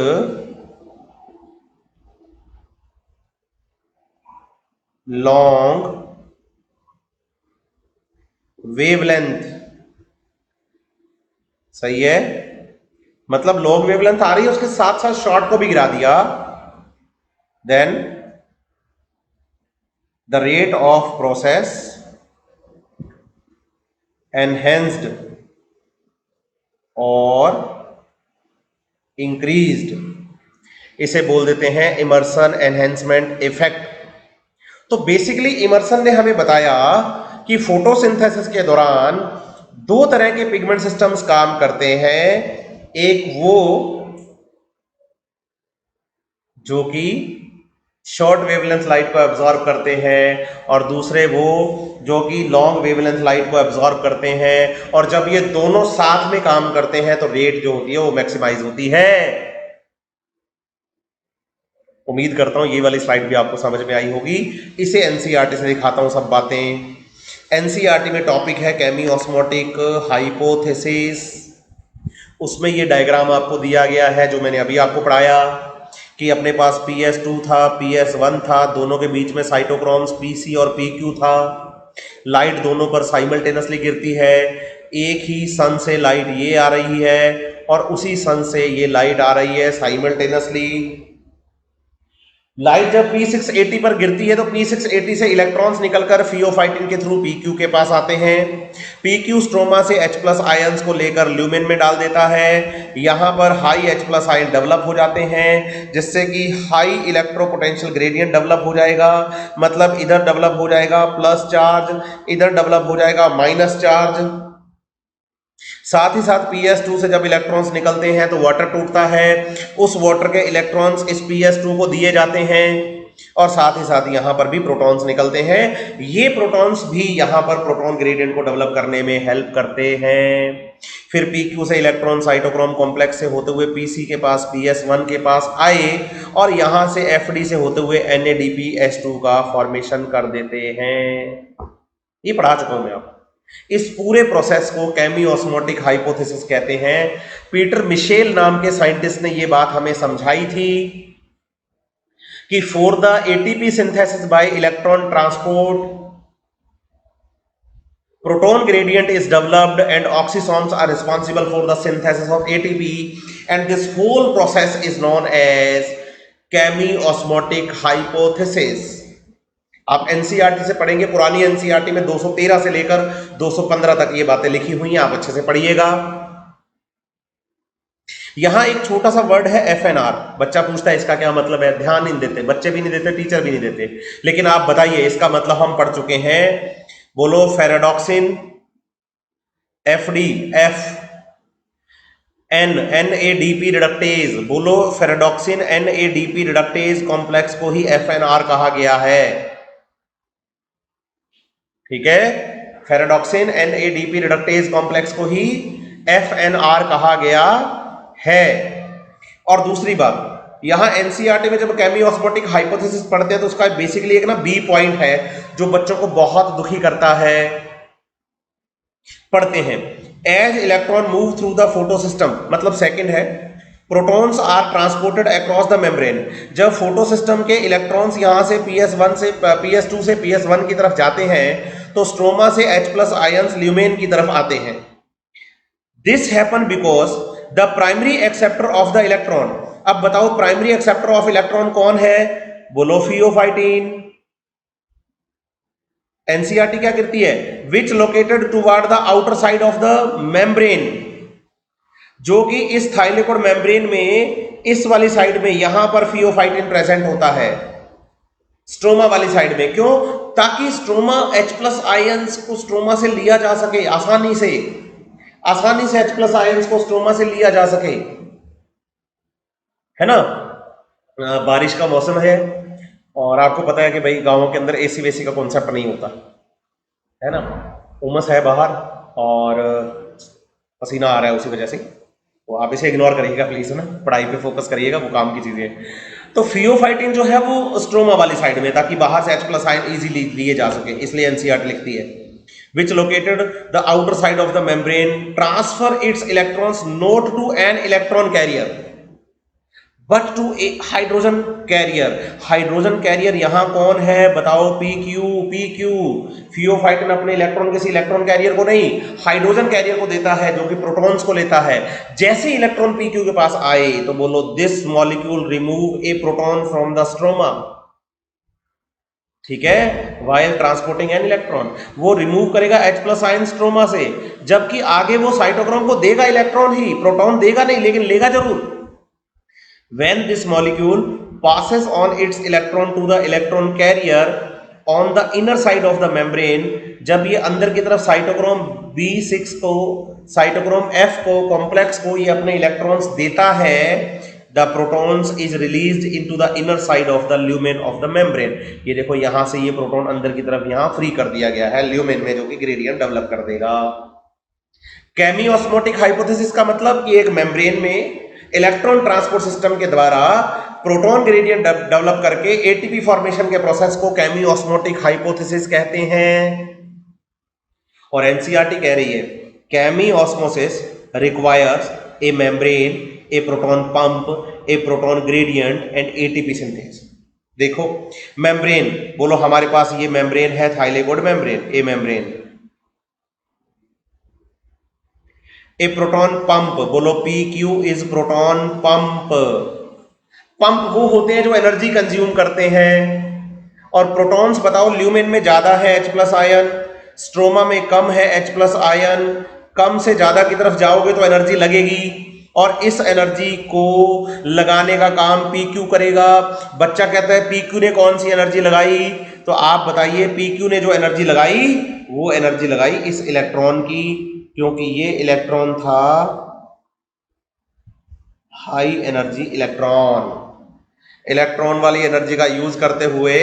long wavelength. सही है, मतलब लॉन्ग वेवलेंथ आ रही है, उसके साथ साथ शॉर्ट को भी गिरा दिया, then the rate of process enhanced और इंक्रीज्ड। इसे बोल देते हैं इमर्सन एनहेंसमेंट इफेक्ट। तो बेसिकली इमर्सन ने हमें बताया कि फोटोसिंथेसिस के दौरान दो तरह के पिगमेंट सिस्टम्स काम करते हैं। एक वो जो कि शॉर्ट वेवलेंथ लाइट को एब्जॉर्ब करते हैं, और दूसरे वो जो कि लॉन्ग वेवलेंथ लाइट को एब्जॉर्ब करते हैं। और जब ये दोनों साथ में काम करते हैं तो रेट जो होती है वो मैक्सिमाइज होती है। उम्मीद करता हूं ये वाली स्लाइड भी आपको समझ में आई होगी। इसे एनसीईआरटी से दिखाता हूं सब बातें। एनसीईआरटी में टॉपिक है केमियोस्मोटिक हाइपोथेसिस। उसमें ये डायग्राम आपको दिया गया है जो मैंने अभी आपको पढ़ाया कि अपने पास PS2 था, PS1 था, दोनों के बीच में साइटोक्रोम्स PC और PQ था। लाइट दोनों पर साइमल्टेनियसली गिरती है। एक ही सन से लाइट ये आ रही है और उसी सन से ये लाइट आ रही है साइमल्टेनियसली। लाइट जब P680 पर गिरती है तो P680 से इलेक्ट्रॉन्स निकलकर फियोफाइटिन के थ्रू PQ के पास आते हैं। PQ स्ट्रोमा से H+ आयंस को लेकर ल्यूमेन में डाल देता है। यहाँ पर हाई H+ आयन डेवलप हो जाते हैं, जिससे कि हाई इलेक्ट्रोपोटेंशियल ग्रेडियंट डेवलप हो जाएगा। मतलब इधर डेवलप हो जाएगा प्लस चार्ज, इधर डेवलप हो जाएगा माइनस चार्ज। साथ ही साथ PS2 से जब इलेक्ट्रॉन्स निकलते हैं तो वाटर टूटता है, उस वाटर के इलेक्ट्रॉन्स इस PS2 को दिए जाते हैं। और साथ ही साथ यहां पर भी प्रोटॉन्स निकलते हैं। ये प्रोटॉन्स भी यहां पर प्रोटॉन ग्रेडियंट को डेवलप करने में हेल्प करते हैं। फिर PQ से इलेक्ट्रॉन साइटोक्रोम कॉम्प्लेक्स से होते हुए PC के पास PS1 के पास आए और यहां से FD से होते हुए NADPH2 का फॉर्मेशन कर देते हैं। ये पढ़ा चुका हूं मैं आपको। इस पूरे प्रोसेस को केमियोस्मोटिक हाइपोथेसिस कहते हैं। पीटर मिशेल नाम के साइंटिस्ट ने ये बात हमें समझाई थी कि for the ATP synthesis by electron transport proton gradient is developed and oxysomes are responsible for the synthesis of ATP, and this whole process is known as chemiosmotic hypothesis. आप NCERT से पढ़ेंगे, पुरानी NCERT में 213 से लेकर 215 तक ये बातें लिखी हुई हैं, आप अच्छे से पढ़िएगा। यहां एक छोटा सा वर्ड है FNR। बच्चा पूछता है इसका क्या मतलब है, ध्यान नहीं देते, बच्चे भी नहीं देते, टीचर भी नहीं देते, लेकिन आप बताइए इसका मतलब हम पढ़ चुके हैं। बोलो फेराडॉक्सिन, FD, F, NADP रिडक्टेज। बोलो फेराडॉक्सिन NADP रिडक्टेज कॉम्प्लेक्स को ही FNR कहा गया है। ठीक है, फेराडॉक्सिन NADP रिडक्टेज कॉम्प्लेक्स को ही FNR कहा गया है। और दूसरी बात, यहां NCERT में जब केमियोस्मोटिक हाइपोथेसिस पढ़ते हैं तो उसका बेसिकली एक ना बी पॉइंट है जो बच्चों को बहुत दुखी करता है। पढ़ते हैं, as electron move through the photosystem, मतलब सेकंड है, protons are transported across the membrane. जब फोटो सिस्टम के इलेक्ट्रॉन्स यहां से PS2 से PS1 की तरफ जाते हैं तो स्ट्रोमा से H+ आयंस ल्यूमेन की तरफ आते हैं। This happen because the primary acceptor of the electron. अब बताओ प्राइमरी एक्सेप्टर ऑफ इलेक्ट्रॉन कौन है? बोलो फियोफाइटिन। एनसीईआरटी क्या करती है? Which located toward the outer side of the membrane, जो कि इस थाइलेकोड मेम्ब्रेन में इस वाली साइड में यहां पर फियोफाइटिन प्रेजेंट होता है, स्ट्रोमा वाली साइड में। क्यों? ताकि स्ट्रोमा H+ आयंस को स्ट्रोमा से लिया जा सके, आसानी से H+ आयंस को स्ट्रोमा से लिया जा सके, है ना। बारिश का मौसम है और आपको पता है कि भाई गांवों के अंदर एसी वेसी का कॉन्सेप्ट नहीं होता है ना, उमस है बाहर और पसीना आ रहा है उसी वजह से, तो आप इसे इग्नोर करिएगा प्लीज, है ना, पढ़ाई पे फोकस करिएगा, वो काम की चीजें। तो फियोफाइटिन जो है वो स्ट्रोमा वाली साइड में, ताकि बाहर से H+ आयन इजीली लिए जा सके, इसलिए एनसीईआरटी लिखती है which located the outer side of the membrane transfer its electrons not to an electron carrier but to a hydrogen carrier। Hydrogen carrier यहां कौन है बताओ? PQ। फियोफाइटिन अपने इलेक्ट्रॉन किसी इलेक्ट्रॉन कैरियर को नहीं, हाइड्रोजन कैरियर को देता है, जो कि प्रोटॉन्स को लेता है। जैसे इलेक्ट्रॉन PQ के पास आए तो बोलो this molecule remove A proton from the stroma. ठीक है, वाइल ट्रांसपोर्टिंग एन इलेक्ट्रॉन, वो रिमूव करेगा H+ आयन स्ट्रोमा से, जबकि आगे वो साइटोक्रोम को देगा इलेक्ट्रॉन ही, प्रोटॉन देगा नहीं, लेकिन लेगा जरूर। When this molecule passes on its electron to the electron carrier on the inner side of the membrane, जब ये अंदर की तरफ साइटोक्रोम B6 को, साइटोक्रोम F को, कॉम्प्लेक्स को ये अपने इलेक्ट्रॉन्स देता है, the protons is released into the inner side of the lumen of the membrane। ये देखो यहां से ये प्रोटॉन अंदर की तरफ यहां फ्री कर दिया गया है ल्यूमेन में, जो कि ग्रेडियंट डेवलप कर देगा। केमियोस्मोटिक हाइपोथेसिस का मतलब कि एक मेम्ब्रेन में इलेक्ट्रॉन ट्रांसपोर्ट सिस्टम के द्वारा प्रोटॉन ग्रेडियंट डेवलप करके एटीपी फॉर्मेशन के प्रोसेस को केमियोस्मोटिक हाइपोथेसिस कहते हैं। और एनसीईआरटी कह रही है chemiosmosis requires a membrane, A proton pump, A proton gradient and ATP synthesis. देखो मेम्ब्रेन, बोलो हमारे पास ये मेम्ब्रेन है थाइलेकोइड मेम्ब्रेन, ए मेम्ब्रेन। ए प्रोटॉन पंप, बोलो PQ is proton pump. Pump वो होते हैं जो एनर्जी कंज्यूम करते हैं, और प्रोटॉन्स बताओ ल्यूमेन में ज्यादा है H+ आयन, स्ट्रोमा में कम है H+ आयन। कम से ज्यादा की तरफ जाओगे तो एनर्जी लगेगी, और इस एनर्जी को लगाने का काम PQ करेगा। बच्चा कहता है PQ ने कौन सी एनर्जी लगाई? तो आप बताइए PQ ने जो एनर्जी लगाई वो एनर्जी लगाई इस इलेक्ट्रॉन की, क्योंकि ये इलेक्ट्रॉन था हाई एनर्जी इलेक्ट्रॉन। इलेक्ट्रॉन वाली एनर्जी का यूज करते हुए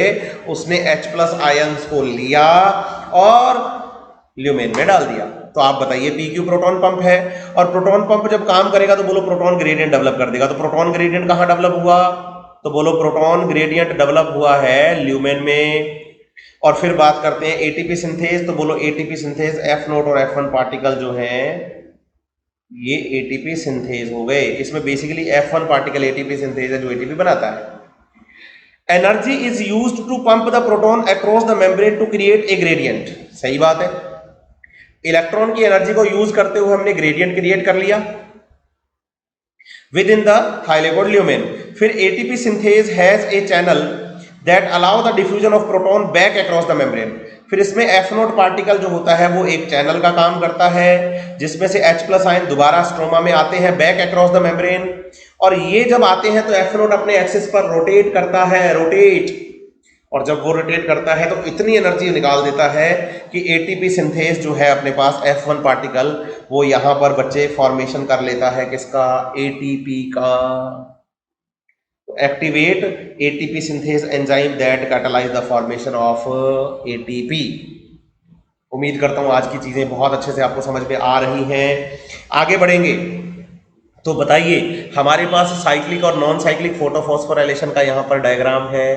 उसने H प्लस आयंस को लिया और ल्यूमेन में डाल दिया। तो आप बताइए PQ प्रोटॉन पंप है, और प्रोटॉन पंप जब काम करेगा तो बोलो प्रोटॉन ग्रेडियंट डेवलप कर देगा। तो प्रोटॉन ग्रेडियंट कहां डेवलप हुआ? तो बोलो प्रोटॉन ग्रेडियंट डेवलप हुआ है ल्यूमेन में। और फिर बात करते हैं एटीपी सिंथेज। तो बोलो एटीपी सिंथेज F0 और F1 पार्टिकल जो है ये एटीपी सिंथेज हो गए। इसमें basically F1 particle ATP synthase है जो एटीपी बनाता है। Energy is used to pump the proton across the membrane to create a gradient. सही बात है, इलेक्ट्रॉन की एनर्जी को यूज करते हुए हमने ग्रेडियंट क्रिएट कर लिया within the thylakoid lumen. फिर ATP synthase has a channel that allow the diffusion of proton back across the membrane. फिर इसमें F0 पार्टिकल जो होता है वो एक चैनल का काम करता है जिसमें से H प्लस आयन दोबारा स्ट्रोमा में आते हैं बैक अक्रॉस द मेम्ब्रेन। और ये जब आते हैं तो F0 अपने एक्सिस पर रोटेट करता है, रोटेट, और जब वो रोटेट करता है तो इतनी एनर्जी निकाल देता है कि एटीपी सिंथेज जो है अपने पास F1 पार्टिकल वो यहां पर बच्चे फॉर्मेशन कर लेता है किसका? एटीपी का। Activate ATP synthase enzyme that catalyse the formation of ATP. उम्मीद करता हूं आज की चीजें बहुत अच्छे से आपको समझ में आ रही हैं। आगे बढ़ेंगे तो बताइए, हमारे पास साइक्लिक और नॉन साइक्लिक फोटोफॉस्फोराइलेशन का यहां पर डायग्राम है।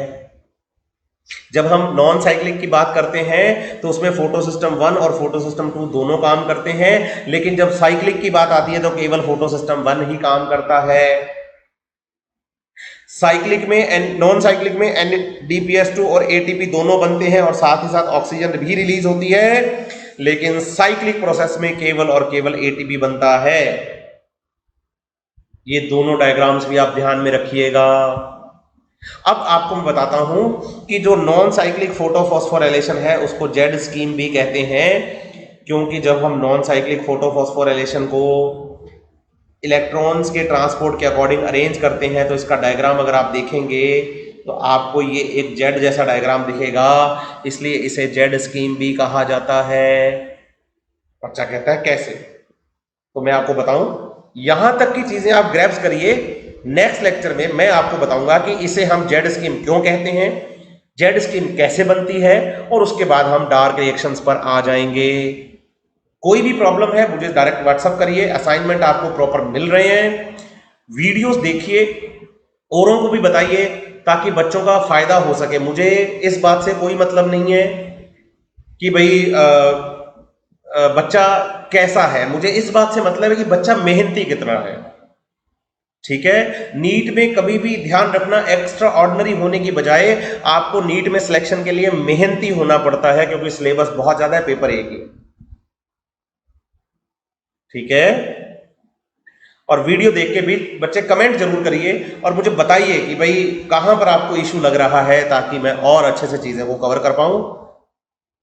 जब हम नॉन साइक्लिक की बात करते हैं तो उसमें फोटो सिस्टम 1 और फोटो सिस्टम 2 दोनों काम करते हैं, लेकिन जब साइक्लिक की बात आती है तो केवल फोटो सिस्टम 1 ही काम करता है। साइक्लिक में, नॉन साइक्लिक में NDPS2 और ATP दोनों बनते हैं और साथ ही साथ ऑक्सीजन भी रिलीज होती है, लेकिन साइक्लिक प्रोसेस में केवल और केवल ATP बनता है। ये दोनों डायग्राम्स भी आप ध्यान में रखिएगा। अब आपको मैं बताता हूं कि जो नॉन साइक्लिक फोटोफॉस्फोराइलेशन है उसको जेड स्कीम भी कहते हैं, क्योंकि जब हम नॉन साइक्लिक फोटोफॉस्फोराइलेशन को इलेक्ट्रॉन्स के ट्रांसपोर्ट के अकॉर्डिंग अरेंज करते हैं तो इसका डायग्राम अगर आप देखेंगे तो आपको ये एक जेड जैसा डायग्राम दिखेगा, इसलिए इसे जेड स्कीम भी कहा जाता है। बच्चा कहता है कैसे? तो मैं आपको बताऊं, यहां तक की चीजें आप ग्रैब्स करिए। नेक्स्ट लेक्चर में मैं आपको बताऊंगा कि इसे हम जेड स्कीम क्यों कहते हैं, जेड स्कीम कैसे बनती है, और उसके बाद हम डार्क रिएक्शंस पर आ जाएंगे। कोई भी प्रॉब्लम है मुझे डायरेक्ट व्हाट्सअप करिए, असाइनमेंट आपको प्रॉपर मिल रहे हैं, वीडियोस देखिए, औरों को भी बताइए ताकि बच्चों का फायदा हो सके। मुझे इस बात से कोई मतलब नहीं है कि भाई बच्चा कैसा है, मुझे इस बात से मतलब है कि बच्चा मेहनती कितना है। ठीक है, नीट में कभी भी ध्यान रखना, एक्स्ट्रा ऑर्डिनरी होने की बजाय आपको नीट में सिलेक्शन के लिए मेहनती होना पड़ता है, क्योंकि सिलेबस बहुत ज्यादा है, पेपर एक ही। ठीक है, और वीडियो देख के भी बच्चे कमेंट जरूर करिए और मुझे बताइए कि भाई कहां पर आपको इशू लग रहा है, ताकि मैं और अच्छे से चीजें को कवर कर पाऊं।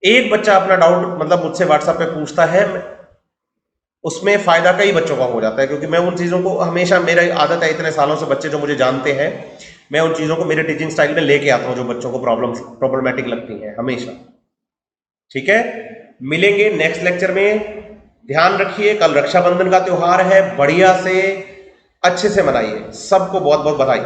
एक बच्चा अपना डाउट मतलब मुझसे व्हाट्सएप पे पूछता है, उसमें फायदा कई बच्चों का हो जाता है, क्योंकि मैं उन चीजों को हमेशा, मेरी आदत है इतने सालों से, बच्चे जो मुझे जानते हैं, मैं उन चीजों को मेरे टीचिंग स्टाइल में लेके आता हूं जो बच्चों को प्रॉब्लमेटिक लगती है हमेशा। ठीक है, मिलेंगे नेक्स्ट लेक्चर में। ध्यान रखिए, कल रक्षाबंधन का त्योहार है, बढ़िया से अच्छे से मनाइए। सबको बहुत बहुत बधाई।